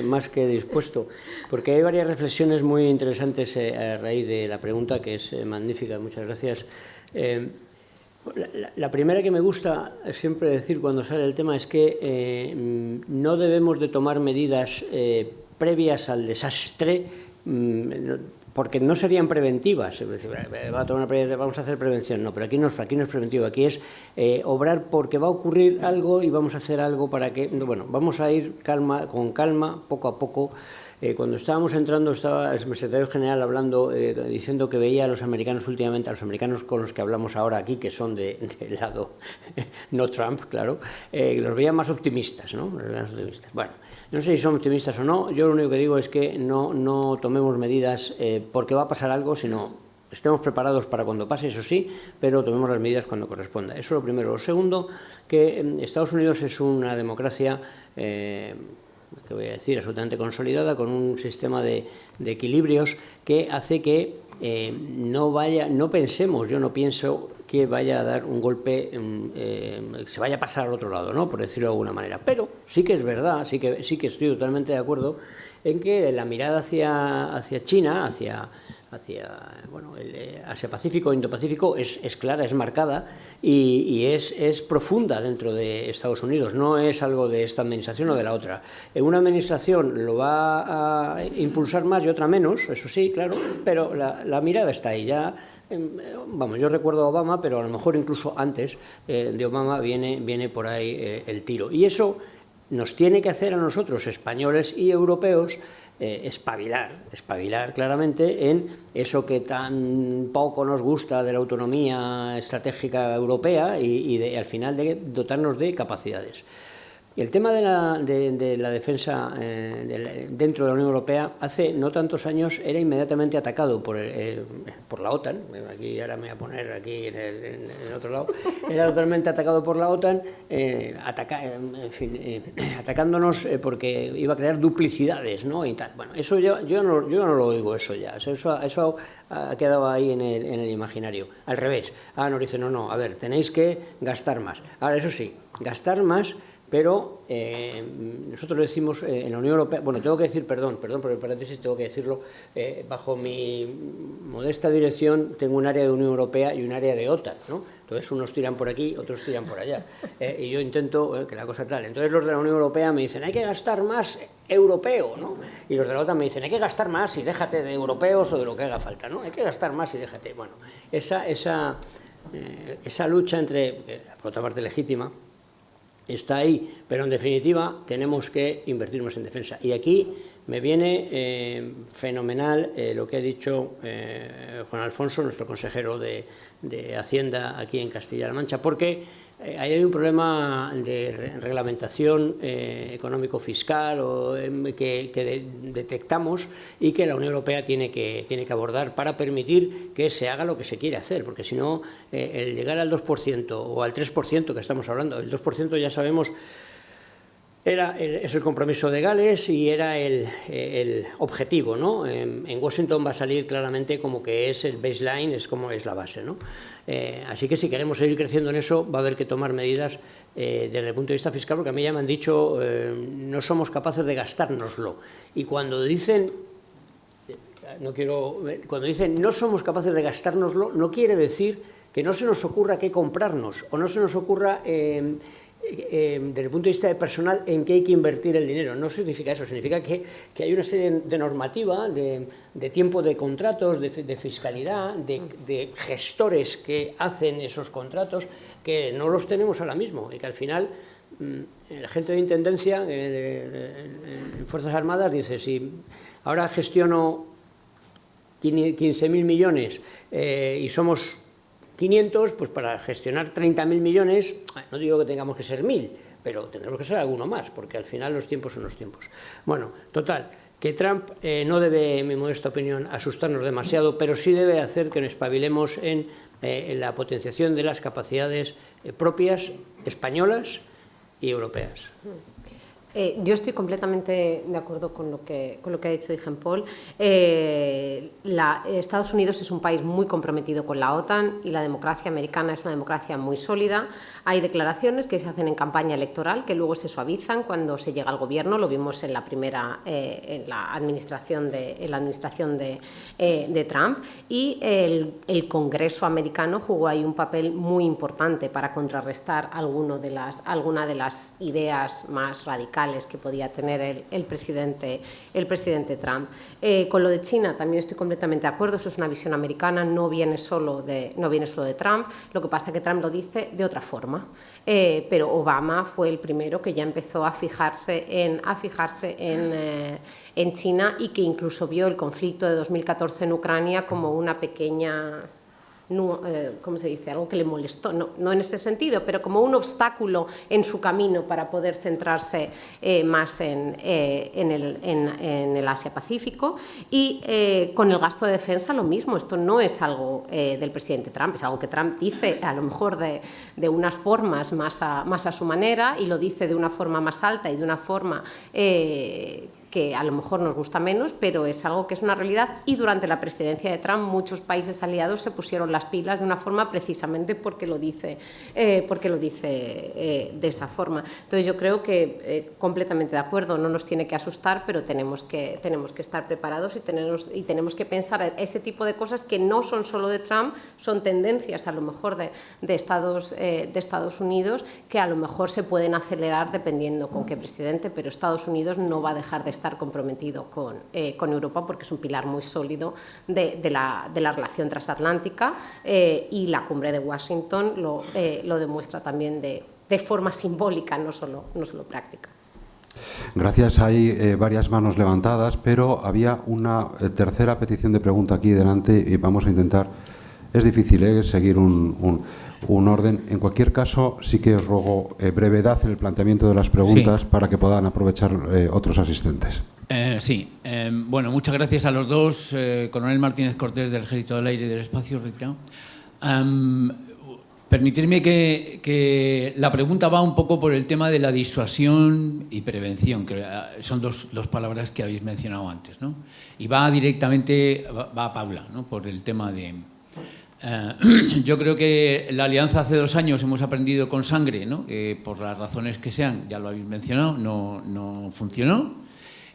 más que dispuesto, porque hay varias reflexiones muy interesantes a raíz de la pregunta, que es magnífica. Muchas gracias. La primera que me gusta siempre decir cuando sale el tema es que no debemos de tomar medidas previas al desastre, porque no serían preventivas. Es decir, vamos a hacer prevención. No, pero aquí no es preventivo. Aquí es obrar porque va a ocurrir algo y vamos a hacer algo para que... Bueno, vamos a ir con calma, poco a poco. Cuando estábamos entrando, estaba el secretario general hablando, diciendo que veía a los americanos últimamente, a los americanos con los que hablamos ahora aquí, que son del lado no Trump, claro, los veía más optimistas, ¿no? Bueno, no sé si son optimistas o no. Yo lo único que digo es que no tomemos medidas porque va a pasar algo, sino estemos preparados para cuando pase, eso sí, pero tomemos las medidas cuando corresponda. Eso es lo primero. Lo segundo, que Estados Unidos es una democracia... que voy a decir, absolutamente consolidada, con un sistema de equilibrios que hace que no pensemos, yo no pienso que vaya a dar un golpe, se vaya a pasar al otro lado, ¿no? Por decirlo de alguna manera. Pero sí que es verdad, sí que estoy totalmente de acuerdo en que la mirada hacia China, hacia Asia-Pacífico, Indo-Pacífico, es clara, es marcada y es profunda dentro de Estados Unidos. No es algo de esta administración o de la otra. Una administración lo va a impulsar más y otra menos, eso sí, claro, pero la mirada está ahí ya. Vamos, yo recuerdo a Obama, pero a lo mejor incluso antes de Obama viene por ahí el tiro. Y eso nos tiene que hacer a nosotros, españoles y europeos, espabilar claramente en eso que tan poco nos gusta de la autonomía estratégica europea y al final de dotarnos de capacidades. El tema de la defensa dentro de la Unión Europea hace no tantos años era inmediatamente atacado por la OTAN. Aquí ahora me voy a poner aquí en el otro lado. Era totalmente atacado por la OTAN, atacándonos porque iba a crear duplicidades, ¿no? Y tal. Bueno, eso yo no lo oigo, eso ya. Eso ha quedado ahí en el imaginario. Al revés. Nos dicen, no, a ver, tenéis que gastar más. Ahora, eso sí, gastar más. Pero nosotros decimos en la Unión Europea, bueno, tengo que decir, perdón por el paréntesis, tengo que decirlo, bajo mi modesta dirección tengo un área de Unión Europea y un área de OTAN, ¿no? Entonces unos tiran por aquí, otros tiran por allá, y yo intento que la cosa tal. Entonces los de la Unión Europea me dicen, hay que gastar más europeo, ¿no? Y los de la OTAN me dicen, hay que gastar más y déjate de europeos o de lo que haga falta, ¿no? Hay que gastar más y déjate. Bueno, esa lucha por otra parte legítima, está ahí, pero en definitiva tenemos que invertir más en defensa. Y aquí Me viene fenomenal lo que ha dicho Juan Alfonso, nuestro consejero de Hacienda aquí en Castilla-La Mancha, porque ahí hay un problema de reglamentación económico-fiscal que detectamos y que la Unión Europea tiene que abordar para permitir que se haga lo que se quiere hacer, porque si no, el llegar al 2% o al 3% que estamos hablando, el 2% ya sabemos es el compromiso de Gales y era el objetivo, ¿no? En Washington va a salir claramente como que es el baseline, es como es la base, ¿no? Así que si queremos seguir creciendo en eso, va a haber que tomar medidas desde el punto de vista fiscal, porque a mí ya me han dicho no somos capaces de gastárnoslo. Y cuando dicen no somos capaces de gastárnoslo, no quiere decir que no se nos ocurra qué comprarnos o no se nos ocurra desde el punto de vista de personal en qué hay que invertir el dinero. No significa eso, significa que hay una serie de normativa, de tiempo de contratos, de fiscalidad, de gestores que hacen esos contratos, que no los tenemos ahora mismo y que al final la gente de Intendencia en Fuerzas Armadas dice, si ahora gestiono 15.000 millones y somos 500, pues para gestionar 30.000 millones, no digo que tengamos que ser 1.000, pero tendremos que ser alguno más, porque al final los tiempos son los tiempos. Bueno, total, que Trump no debe, en mi modesta opinión, asustarnos demasiado, pero sí debe hacer que nos espabilemos en la potenciación de las capacidades propias, españolas y europeas. Yo estoy completamente de acuerdo con lo que ha dicho Jean-Paul. Estados Unidos es un país muy comprometido con la OTAN y la democracia americana es una democracia muy sólida. Hay declaraciones que se hacen en campaña electoral que luego se suavizan cuando se llega al gobierno. Lo vimos en la administración de Trump, y el Congreso americano jugó ahí un papel muy importante para contrarrestar alguna de las ideas más radicales que podía tener el presidente Trump. Con lo de China también estoy completamente de acuerdo. Eso es una visión americana, no viene solo de Trump. Lo que pasa es que Trump lo dice de otra forma. Pero Obama fue el primero que ya empezó a fijarse en China, y que incluso vio el conflicto de 2014 en Ucrania como una pequeña, ¿cómo se dice?, algo que le molestó, no en ese sentido, pero como un obstáculo en su camino para poder centrarse más en el Asia-Pacífico. Y con el gasto de defensa lo mismo. Esto no es algo del presidente Trump, es algo que Trump dice a lo mejor de unas formas más a su manera, y lo dice de una forma más alta y de una forma que a lo mejor nos gusta menos, pero es algo que es una realidad. Y durante la presidencia de Trump muchos países aliados se pusieron las pilas de una forma precisamente porque lo dice de esa forma. Entonces yo creo que completamente de acuerdo, no nos tiene que asustar, pero tenemos que estar preparados y tenemos que pensar este tipo de cosas que no son solo de Trump, son tendencias a lo mejor de Estados Unidos, que a lo mejor se pueden acelerar dependiendo con qué presidente, pero Estados Unidos no va a dejar de estar comprometido con Europa, porque es un pilar muy sólido de la relación transatlántica, y la cumbre de Washington lo demuestra también de forma simbólica, no solo práctica. Gracias. Hay varias manos levantadas, pero había una tercera petición de pregunta aquí delante y vamos a intentar. Es difícil seguir un orden. En cualquier caso, sí que os ruego brevedad en el planteamiento de las preguntas, sí, para que puedan aprovechar otros asistentes. Bueno, muchas gracias a los dos. Coronel Martínez Cortés, del Ejército del Aire y del Espacio. Permitirme que la pregunta va un poco por el tema de la disuasión y prevención, que son dos palabras que habéis mencionado antes, ¿no? Y va directamente, va a Paula, ¿no?, por el tema de... yo creo que la alianza hace 2 años hemos aprendido con sangre, ¿no?, que por las razones que sean, ya lo habéis mencionado, no funcionó.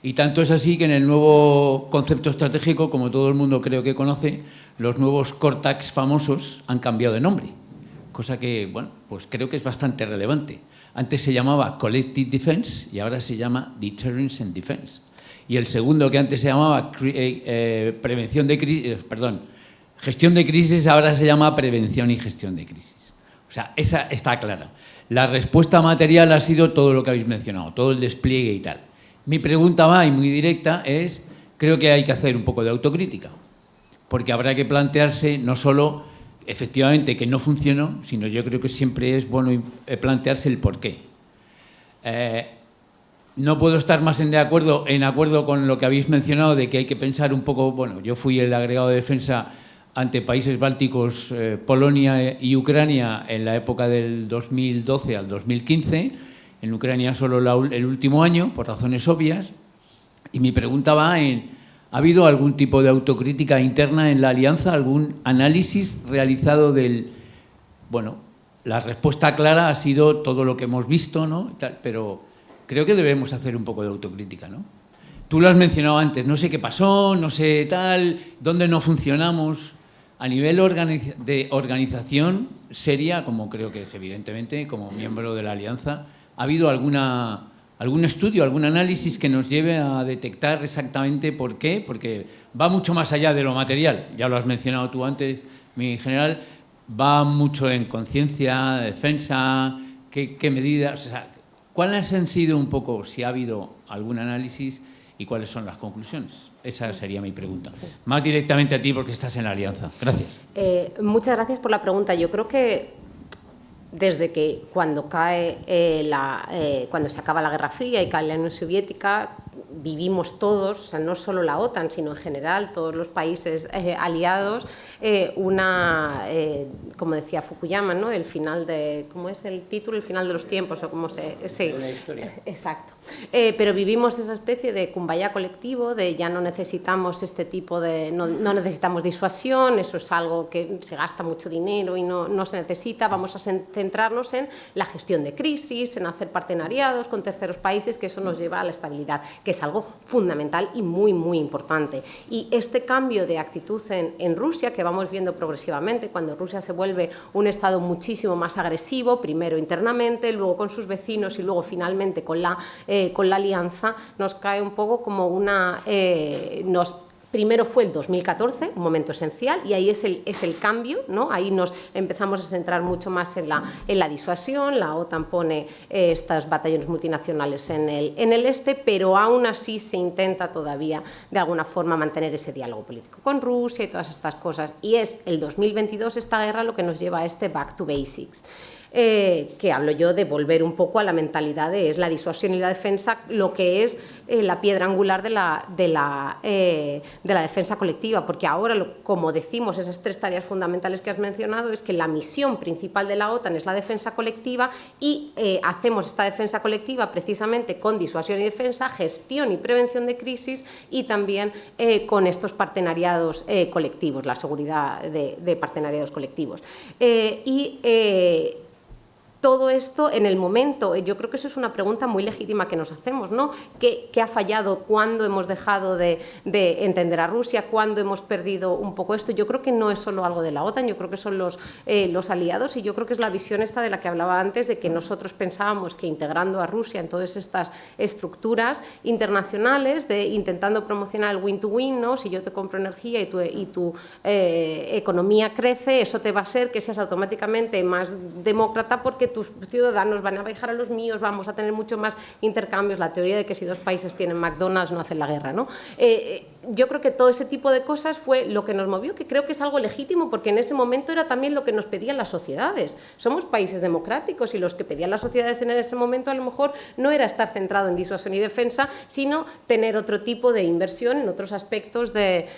Y tanto es así que en el nuevo concepto estratégico, como todo el mundo creo que conoce, los nuevos CORTAX famosos han cambiado de nombre, cosa que, bueno, pues creo que es bastante relevante. Antes se llamaba Collective Defense y ahora se llama Deterrence and Defense. Y el segundo, que antes se llamaba gestión de crisis, ahora se llama prevención y gestión de crisis. O sea, esa está clara. La respuesta material ha sido todo lo que habéis mencionado, todo el despliegue y tal. Mi pregunta va, y muy directa, es, creo que hay que hacer un poco de autocrítica, porque habrá que plantearse no solo, efectivamente, que no funcionó, sino yo creo que siempre es bueno plantearse el porqué. No puedo estar más en acuerdo con lo que habéis mencionado, de que hay que pensar un poco, bueno, yo fui el agregado de defensa ante países bálticos, Polonia y Ucrania en la época del 2012 al 2015, en Ucrania solo el último año, por razones obvias, y mi pregunta va en, ¿ha habido algún tipo de autocrítica interna en la alianza, algún análisis realizado del, bueno, la respuesta clara ha sido todo lo que hemos visto, ¿no? Pero creo que debemos hacer un poco de autocrítica, ¿no? Tú lo has mencionado antes, no sé qué pasó, no sé tal, dónde no funcionamos. A nivel de organización seria, como creo que es evidentemente, como miembro de la Alianza, ¿ha habido algún estudio, algún análisis que nos lleve a detectar exactamente por qué? Porque va mucho más allá de lo material, ya lo has mencionado tú antes, mi general, va mucho en conciencia, defensa, qué medidas, o sea, ¿cuáles han sido un poco, si ha habido algún análisis y cuáles son las conclusiones? Esa sería mi pregunta. Sí. Más directamente a ti porque estás en la Alianza. Gracias. Muchas gracias por la pregunta. Yo creo que desde que cuando se acaba la Guerra Fría y cae la Unión Soviética, vivimos todos, o sea, no solo la OTAN, sino en general todos los países aliados, como decía Fukuyama, ¿no? El final de, ¿cómo es el título? El final de los tiempos, o cómo se... Sí, una historia. Exacto. Pero vivimos esa especie de kumbaya colectivo, de ya no necesitamos este tipo de... No necesitamos disuasión, eso es algo que se gasta mucho dinero y no se necesita, vamos a centrarnos en la gestión de crisis, en hacer partenariados con terceros países, que eso nos lleva a la estabilidad, que es algo fundamental y muy, muy importante. Y este cambio de actitud en Rusia, que vamos viendo progresivamente, cuando Rusia se vuelve un Estado muchísimo más agresivo, primero internamente, luego con sus vecinos y luego finalmente con la alianza, nos cae un poco como una... Primero fue el 2014, un momento esencial, y ahí es el cambio, ¿no? Ahí nos empezamos a centrar mucho más en la disuasión. La OTAN pone estos batallones multinacionales en el este, pero aún así se intenta todavía de alguna forma mantener ese diálogo político con Rusia y todas estas cosas. Y es el 2022 esta guerra lo que nos lleva a este back to basics. Que hablo yo de volver un poco a la mentalidad de es la disuasión y la defensa lo que es la piedra angular de la defensa colectiva, porque ahora, como decimos, esas tres tareas fundamentales que has mencionado, es que la misión principal de la OTAN es la defensa colectiva y hacemos esta defensa colectiva precisamente con disuasión y defensa, gestión y prevención de crisis y también con estos partenariados colectivos, la seguridad de partenariados colectivos. Todo esto en el momento, yo creo que eso es una pregunta muy legítima que nos hacemos, ¿no? ¿Qué ha fallado? ¿Cuándo hemos dejado de entender a Rusia? ¿Cuándo hemos perdido un poco esto? Yo creo que no es solo algo de la OTAN, yo creo que son los aliados y yo creo que es la visión esta de la que hablaba antes, de que nosotros pensábamos que integrando a Rusia en todas estas estructuras internacionales, intentando promocionar el win-to-win, ¿no? Si yo te compro energía y tu economía crece, eso te va a ser que seas automáticamente más demócrata porque tus ciudadanos van a viajar a los míos, vamos a tener mucho más intercambios, la teoría de que si dos países tienen McDonald's no hacen la guerra, ¿no? Yo creo que todo ese tipo de cosas fue lo que nos movió, que creo que es algo legítimo, porque en ese momento era también lo que nos pedían las sociedades. Somos países democráticos y los que pedían las sociedades en ese momento a lo mejor no era estar centrado en disuasión y defensa, sino tener otro tipo de inversión en otros aspectos de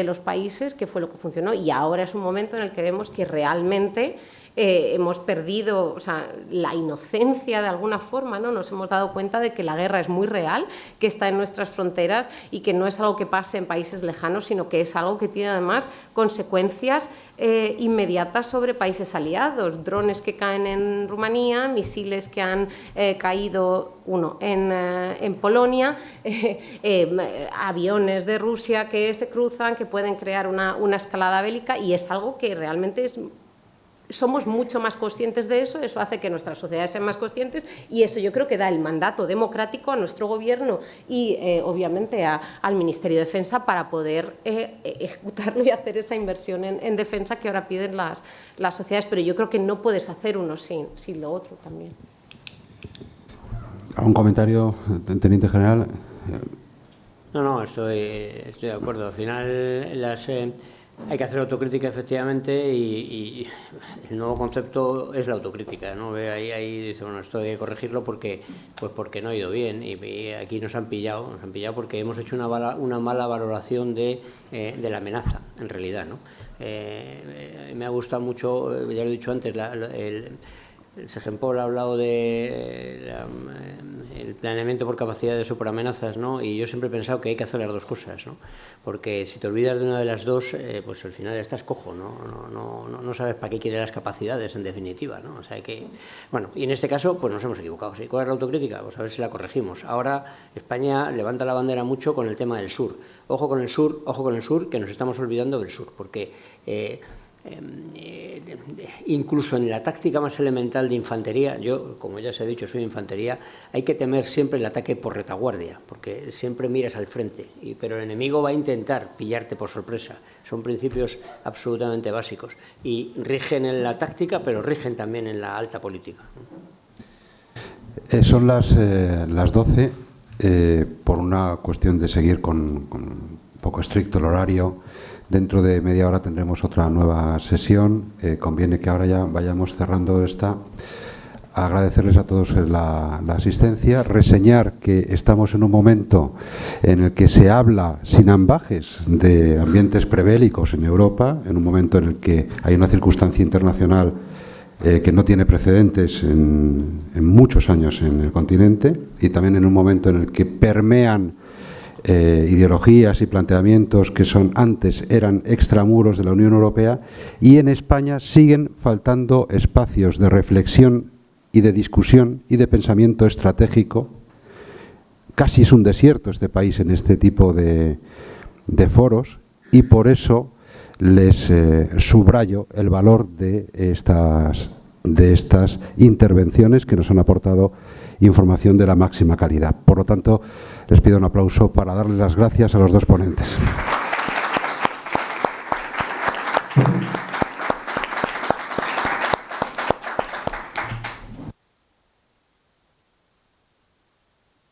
los países, que fue lo que funcionó. Y ahora es un momento en el que vemos que realmente hemos perdido, o sea, la inocencia de alguna forma, ¿no? Nos hemos dado cuenta de que la guerra es muy real, que está en nuestras fronteras y que no es algo que pase en países lejanos, sino que es algo que tiene además consecuencias inmediatas sobre países aliados. Drones que caen en Rumanía, misiles que han caído en Polonia, aviones de Rusia que se cruzan, que pueden crear una escalada bélica, y es algo que realmente somos mucho más conscientes de eso, eso hace que nuestras sociedades sean más conscientes y eso yo creo que da el mandato democrático a nuestro gobierno y obviamente al Ministerio de Defensa para poder ejecutarlo y hacer esa inversión en defensa que ahora piden las sociedades, pero yo creo que no puedes hacer uno sin lo otro también. ¿Algún comentario, teniente general? No, estoy de acuerdo. Al final hay que hacer autocrítica, efectivamente, y el nuevo concepto es la autocrítica, ¿no? Ahí dice, bueno, esto hay que corregirlo porque no ha ido bien, y aquí nos han pillado porque hemos hecho una mala valoración de la amenaza, en realidad, ¿no? Me ha gustado mucho, ya lo he dicho antes, el Segempol ha hablado de el planeamiento por capacidades o por amenazas, ¿no? Y yo siempre he pensado que hay que hacer las dos cosas, ¿no? Porque si te olvidas de una de las dos, pues al final estás cojo, no sabes para qué quieres las capacidades, en definitiva, ¿no? O sea que, bueno, y en este caso, pues nos hemos equivocado. ¿Sí? ¿Cuál es la autocrítica? Pues a ver si la corregimos. Ahora España levanta la bandera mucho con el tema del sur. Ojo con el sur, que nos estamos olvidando del sur, porque incluso en la táctica más elemental de infantería, yo, como ya se ha dicho, soy de infantería, hay que temer siempre el ataque por retaguardia, porque siempre miras al frente, pero el enemigo va a intentar pillarte por sorpresa. Son principios absolutamente básicos y rigen en la táctica, pero rigen también en la alta política. Son las 12, por una cuestión de seguir con un poco estricto el horario. Dentro de media hora tendremos otra nueva sesión. Conviene que ahora ya vayamos cerrando esta. Agradecerles a todos la asistencia, reseñar que estamos en un momento en el que se habla sin ambajes de ambientes prebélicos en Europa, en un momento en el que hay una circunstancia internacional que no tiene precedentes en muchos años en el continente, y también en un momento en el que permean ideologías y planteamientos que antes eran extramuros de la Unión Europea, y en España siguen faltando espacios de reflexión y de discusión y de pensamiento estratégico. Casi es un desierto este país en este tipo de foros, y por eso les subrayo el valor de estas intervenciones que nos han aportado información de la máxima calidad. Por lo tanto, les pido un aplauso para darles las gracias a los dos ponentes.